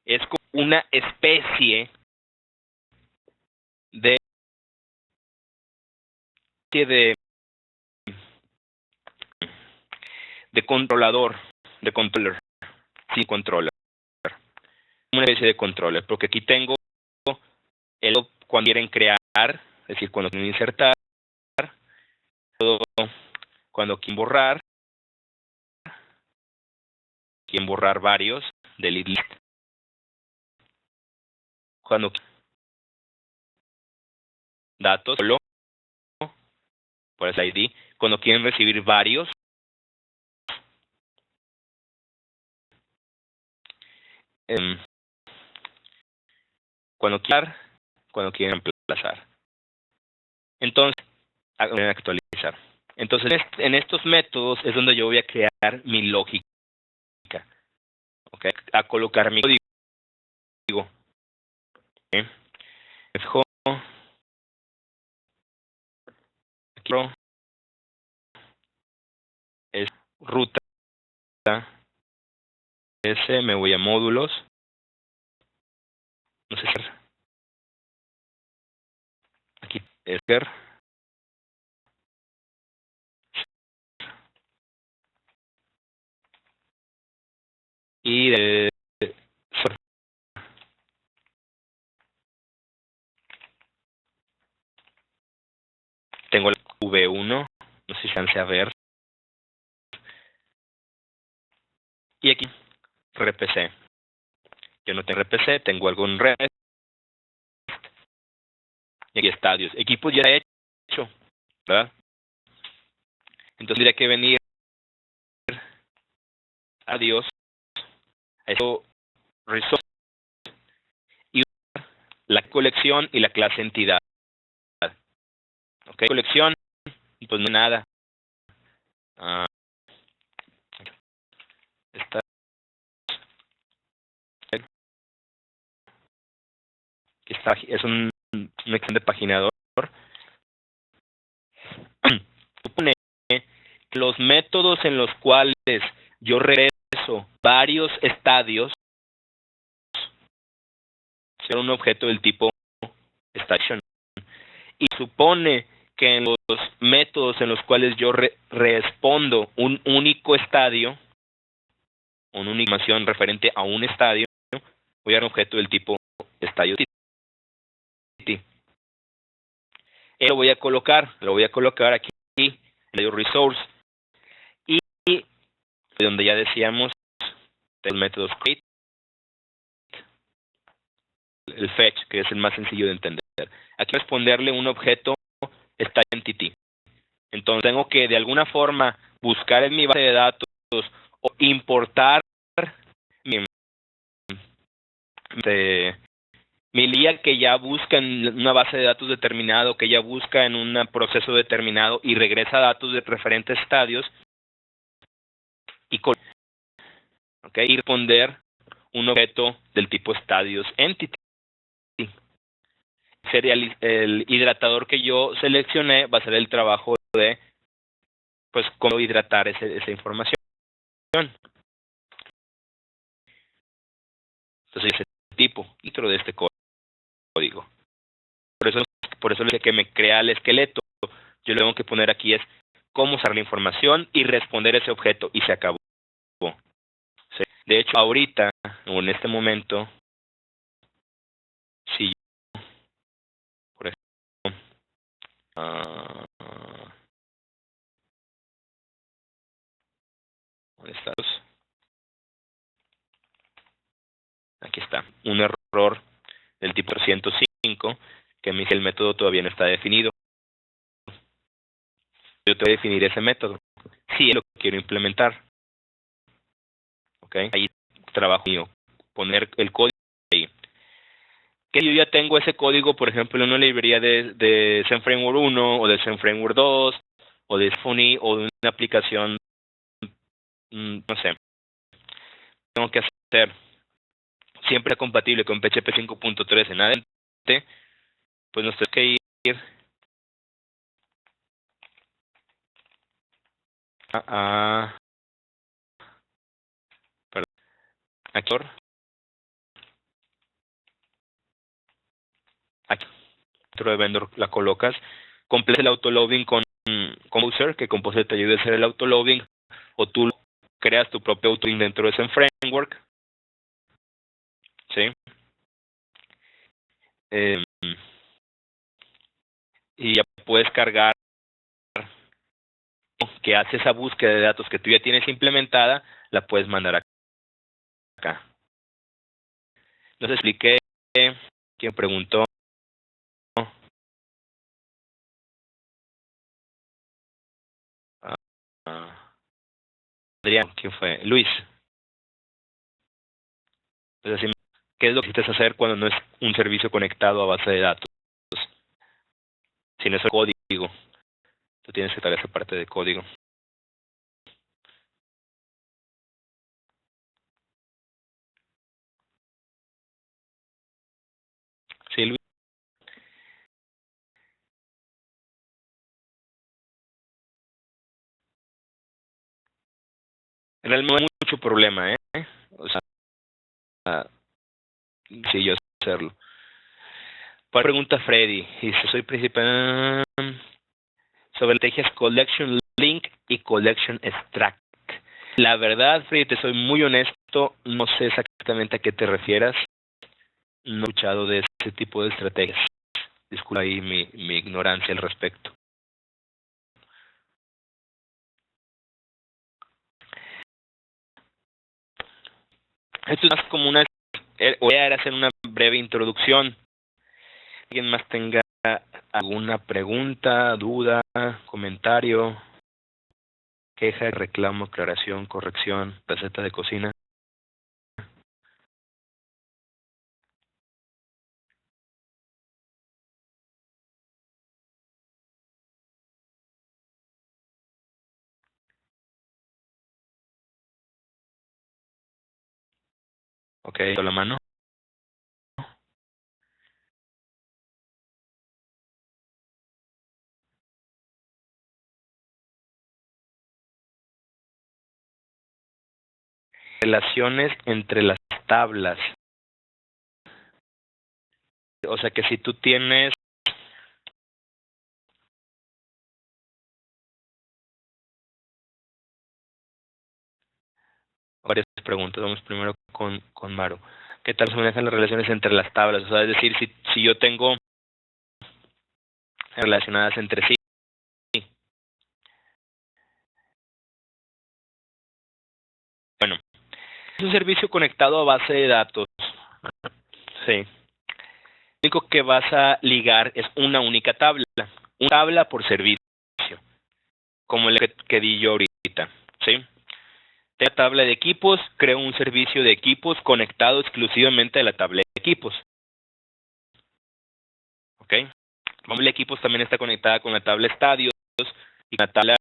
es como una especie de controlador, de controller, sí, controller. Una especie de controller, porque aquí tengo cuando quieren crear, es decir, cuando quieren insertar, cuando quieren borrar varios, delete list, cuando datos solo, por ese ID, cuando quieren recibir varios, cuando quieren reemplazar. Entonces, actualizar. Entonces, en estos métodos es donde yo voy a crear mi lógica. ¿Okay? A colocar mi código. ¿Okay? Es ruta me voy a módulos, no sé si aquí es y tengo el V1, no sé si se alcance a ver, y aquí RPC. Yo no tengo RPC, tengo algún REST, y aquí estadios. Equipos ya hecho, ¿verdad? Entonces tendría que venir a Dios, a eso resource, y la colección y la clase entidad. ¿Ok? Colección, pues no hay nada. Esta es un excelente paginador. Supone que los métodos en los cuales yo regreso varios estadios será un objeto del tipo station. Y supone que en los métodos en los cuales yo respondo un único estadio, una única información referente a un estadio, voy a dar un objeto del tipo estadio. Lo voy a colocar aquí en el resource, y donde ya decíamos los métodos create, el fetch, que es el más sencillo de entender. Aquí responderle un objeto está entity. Entonces tengo que de alguna forma buscar en mi base de datos o importar mi LIA que ya busca en una base de datos determinado, que ya busca en un proceso determinado y regresa datos de referentes estadios y responder un objeto del tipo estadios entity. Sería el hidratador que yo seleccioné, va a ser el trabajo de pues cómo hidratar esa información. Entonces ese tipo dentro de este código. Por eso le dije que me crea el esqueleto. Yo le tengo que poner aquí es cómo usar la información y responder ese objeto y se acabó. ¿Sí? De hecho, ahorita o en este momento, si yo, por ejemplo, ¿dónde está? Aquí está, un error del tipo 305 que me dice el método todavía no está definido. Yo tengo que definir ese método si es lo que quiero implementar. ¿Ok? Ahí trabajo mío, poner el código ahí. Que yo ya tengo ese código, por ejemplo, en una librería de Zen Framework 1 o de Zen Framework 2 o de Symfony o de una aplicación, no sé. Tengo que hacer siempre compatible con PHP 5.3 en adelante, pues nos tenemos que ir perdón, aquí dentro de vendor la colocas, completas el autoloading con Composer, que Composer te ayude a hacer el autoloading, o tú creas tu propio autoloading dentro de ese framework, ¿sí? Y ya puedes cargar que hace esa búsqueda de datos que tú ya tienes implementada, la puedes mandar acá. Nos expliqué, quien preguntó. Adrián, ¿quién fue? Luis. Entonces, ¿qué es lo que necesitas hacer cuando no es un servicio conectado a base de datos? Si no es el código, tú tienes que dar esa parte de código. Sí, Luis. Realmente no hay mucho problema, ¿eh? O sea, sí, yo sé hacerlo. Para pregunta Freddy, dice, soy principal sobre estrategias Collection Link y Collection Extract. La verdad, Freddy, te soy muy honesto, no sé exactamente a qué te refieras. No he escuchado de ese tipo de estrategias. Disculpa ahí mi ignorancia al respecto. Esto es más como una... Voy a hacer una breve introducción. ¿Alguien más tenga alguna pregunta, duda, comentario, queja, reclamo, aclaración, corrección, receta de cocina. Ok, la mano. Relaciones entre las tablas. O sea que si tú tienes varias preguntas, vamos primero con Maru. ¿Qué tal se manejan las relaciones entre las tablas? O sea, es decir, si yo tengo relacionadas entre sí. Bueno, es un servicio conectado a base de datos. Sí. Lo único que vas a ligar es una única tabla. Una tabla por servicio. Como el que di yo ahorita. ¿Sí? De la tabla de equipos, creo un servicio de equipos conectado exclusivamente a la tabla de equipos. ¿Ok? La tabla de equipos también está conectada con la tabla estadios y con la tabla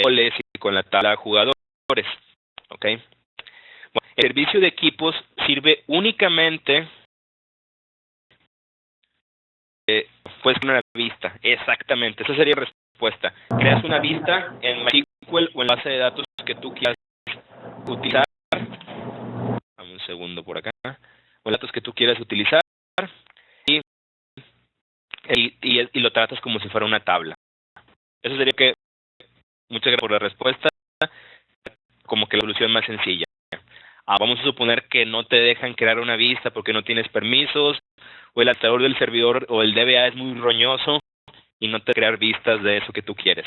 goles y con la tabla jugadores. ¿Ok? Bueno, el servicio de equipos sirve únicamente pues una vista. Exactamente, esa sería la respuesta. Creas una vista en MySQL o en la base de datos que tú quieras utilizar. Dame un segundo por acá. O datos que tú quieras utilizar y lo tratas como si fuera una tabla. Eso sería que, muchas gracias por la respuesta, como que la solución más sencilla. Vamos a suponer que no te dejan crear una vista porque no tienes permisos, o el administrador del servidor o el DBA es muy roñoso y no te crear vistas de eso que tú quieres.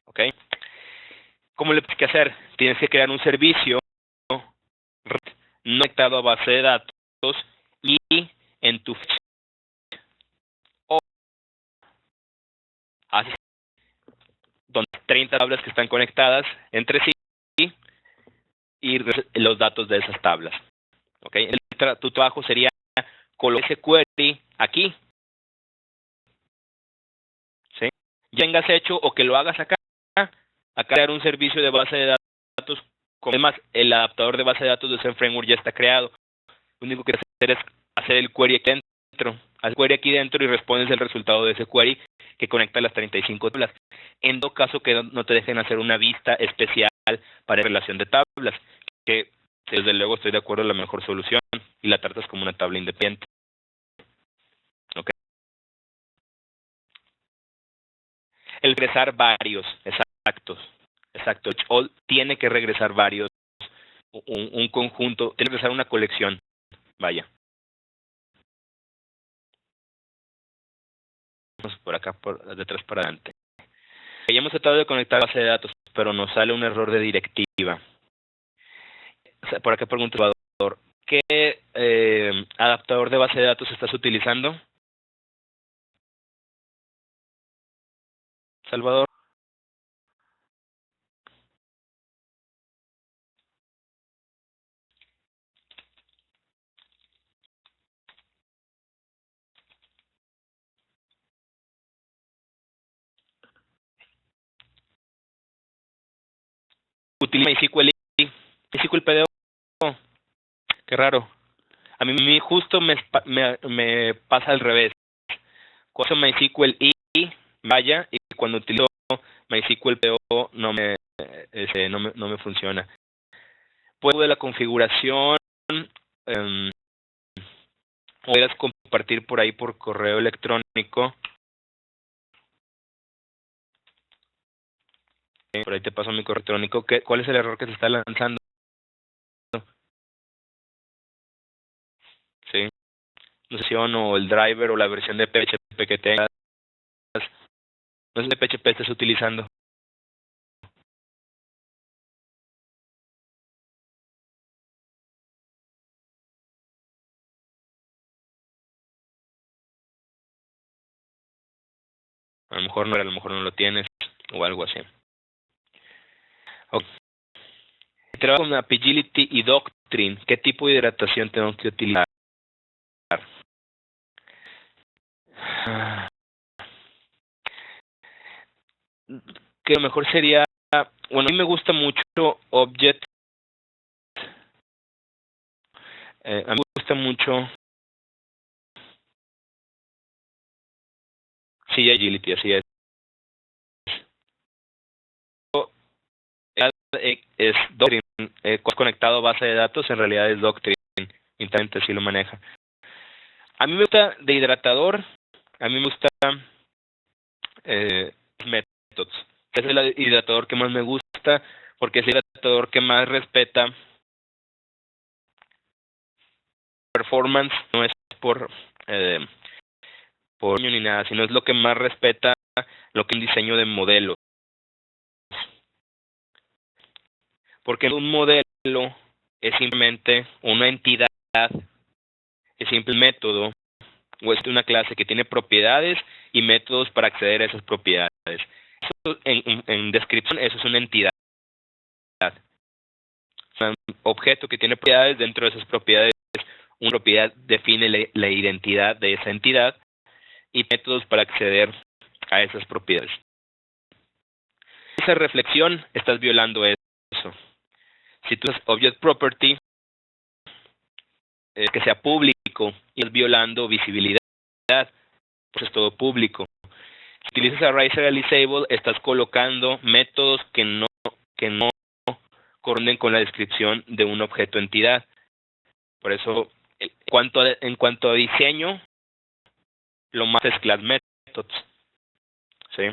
¿Ok? ¿Cómo le tienes que hacer? Tienes que crear un servicio no conectado a base de datos y en tu haces donde 30 tablas que están conectadas entre sí y los datos de esas tablas. ¿Ok? Tu trabajo sería colocar ese query aquí. ¿Sí? Ya tengas hecho o que lo hagas acá, a crear un servicio de base de datos. Además, el adaptador de base de datos de Zen Framework ya está creado. Lo único que hacer es hacer el query aquí dentro. Haz el query aquí dentro y respondes el resultado de ese query que conecta las 35 tablas. En todo caso, que no te dejen hacer una vista especial para relación de tablas, que desde luego estoy de acuerdo en la mejor solución y la tratas como una tabla independiente. ¿Ok? El regresar varios, exacto. O tiene que regresar varios, un conjunto, tiene que regresar una colección. Vaya. Vamos por acá, por detrás para adelante. Ya hemos tratado de conectar base de datos, pero nos sale un error de directiva. Por acá pregunta Salvador, ¿qué adaptador de base de datos estás utilizando? Salvador. Utiliza MySQL PDO. Qué raro. A mí justo me pasa al revés. Cuando MySQL vaya, y cuando utilizo MySQL PO no me funciona. Puedo de la configuración puedas compartir por ahí por correo electrónico. Por ahí te paso mi correo electrónico. ¿Cuál es el error que se está lanzando? Sí. O el driver o la versión de PHP que tengas. No sé qué PHP estés utilizando. A lo mejor no, a lo mejor no lo tienes, o algo así. Okay. Trabajo con Apigility y Doctrine. ¿Qué tipo de hidratación tengo que utilizar? Que lo mejor sería, bueno, a mí me gusta mucho Object. A mí me gusta mucho sí, Agility, así es. Es Doctrine, conectado a base de datos, en realidad es Doctrine, internamente sí lo maneja. A mí me gusta de hidratador, a mí me gusta Methods. Es el hidratador que más me gusta, porque es el hidratador que más respeta performance, no es por ni nada, sino es lo que más respeta lo que es un diseño de modelos. Porque un modelo es simplemente una entidad, es simple método, o es una clase que tiene propiedades y métodos para acceder a esas propiedades. Eso, en descripción, eso es una entidad. Un objeto que tiene propiedades, dentro de esas propiedades, una propiedad define la identidad de esa entidad y métodos para acceder a esas propiedades. Esa reflexión, estás violando eso. Si tú haces Object Property, que sea público, y estás violando visibilidad, pues es todo público. Si utilizas Array Serializable, estás colocando métodos que no corresponden con la descripción de un objeto entidad. Por eso, en cuanto a diseño, lo más es Class Methods. ¿Sí?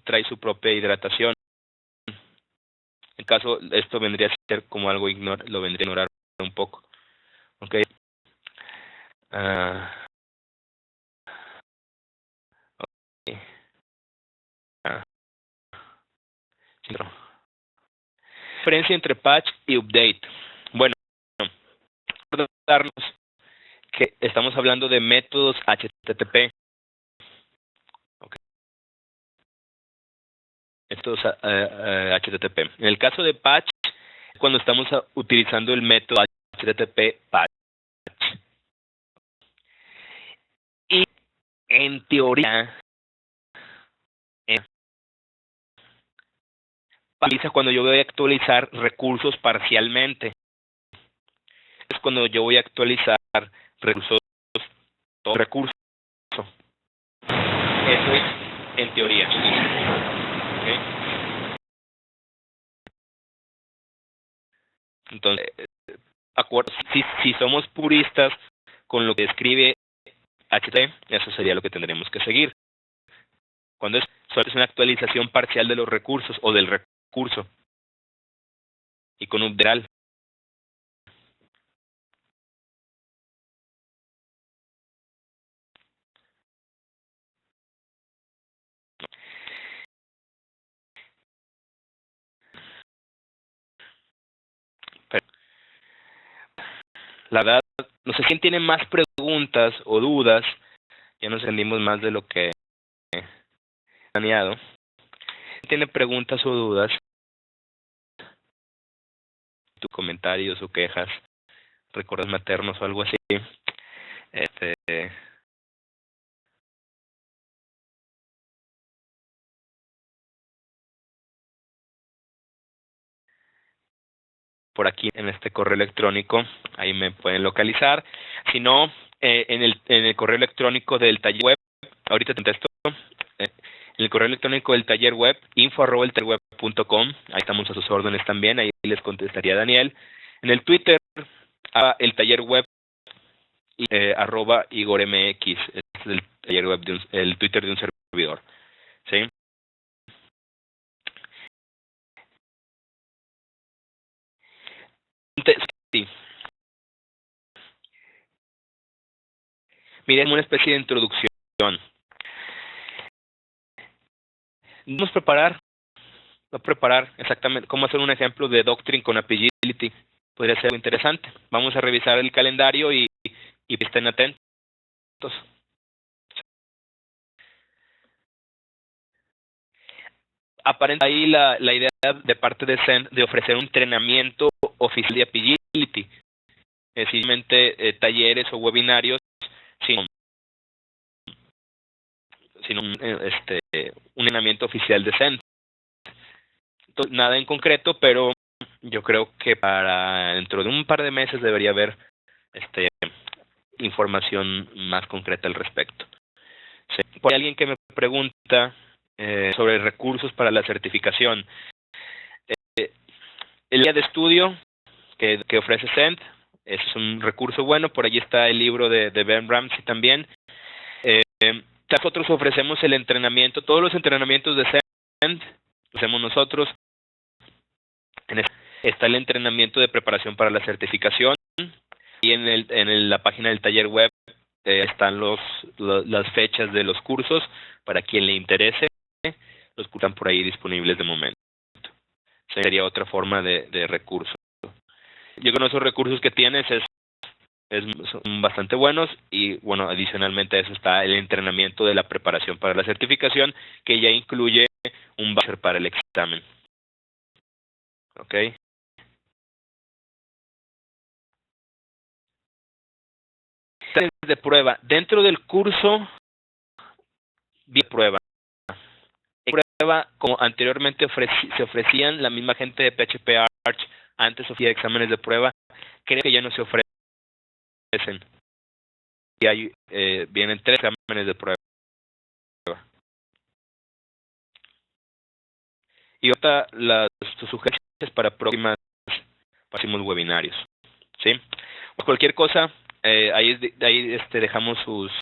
Trae su propia hidratación. En caso, esto vendría a ser como algo lo vendría a ignorar un poco. Ok. Okay. Diferencia entre patch y update. Bueno, recordarnos que estamos hablando de métodos HTTP. Okay. Métodos HTTP. En el caso de patch, cuando estamos utilizando el método HTTP patch. Y en teoría, cuando yo voy a actualizar recursos parcialmente. Es cuando yo voy a actualizar recursos, todo recurso. Eso es en teoría. ¿Okay? Entonces, si somos puristas con lo que escribe HTTP, eso sería lo que tendremos que seguir. Cuando solo es una actualización parcial de los recursos o del recurso. Y con update. La verdad, no sé quién tiene más preguntas o dudas. Ya nos entendimos más de lo que he planeado. ¿Tiene preguntas o dudas? Tus comentarios o quejas, recuerdos maternos o algo así. Por aquí en este correo electrónico, ahí me pueden localizar. Si no, en el correo electrónico del taller web, ahorita te contesto, en el correo electrónico del taller web, info@eltallerweb.com, ahí estamos a sus órdenes también, ahí les contestaría Daniel. En el Twitter, el taller web, @IgorMX, este es el taller web, el Twitter de un servidor. ¿Sí? Sí. Miren, una especie de introducción. Vamos a preparar exactamente cómo hacer un ejemplo de Doctrine con Apigility. Podría ser algo interesante. Vamos a revisar el calendario y estén atentos. aparenta ahí la idea de parte de Cent de ofrecer un entrenamiento oficial de Apigility, simplemente talleres o webinarios sin un entrenamiento oficial de Cent. Entonces, nada en concreto, pero yo creo que para dentro de un par de meses debería haber información más concreta al respecto. Sí. Por alguien que me pregunta sobre recursos para la certificación. El guía de estudio que ofrece Cent es un recurso bueno. Por allí está el libro de Ben Ramsey también. Nosotros ofrecemos el entrenamiento, todos los entrenamientos de Cent los hacemos nosotros. Está el entrenamiento de preparación para la certificación y en la página del taller web están las fechas de los cursos para quien le interese. Los cursos están por ahí disponibles de momento. Sería otra forma de recurso. Yo con esos recursos que tienes son bastante buenos y bueno, adicionalmente a eso está el entrenamiento de la preparación para la certificación que ya incluye un voucher para el examen. ¿Ok? De prueba. Dentro del curso, viene prueba. Prueba, como anteriormente se ofrecían, la misma gente de PHP Arch antes ofrecía exámenes de prueba, creo que ya no se ofrecen. Y hay, vienen 3 exámenes de prueba. Y otra, sus sugerencias para próximos webinarios. ¿Sí? Cualquier cosa, ahí dejamos las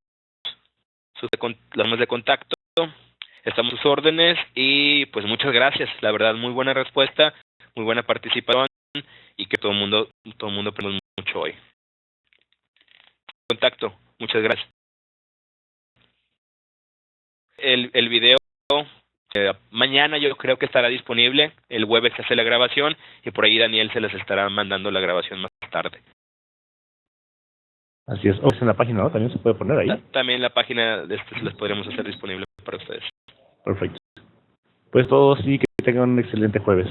formas de contacto. Estamos a sus órdenes y pues muchas gracias. La verdad, muy buena respuesta, muy buena participación y que todo el mundo aprende mucho hoy. Contacto, muchas gracias. El video mañana yo creo que estará disponible. El jueves se hace la grabación y por ahí Daniel se les estará mandando la grabación más tarde. Así es. En la página, ¿no? También se puede poner ahí. También la página de las podremos hacer disponible para ustedes. Perfecto. Pues todos sí que tengan un excelente jueves.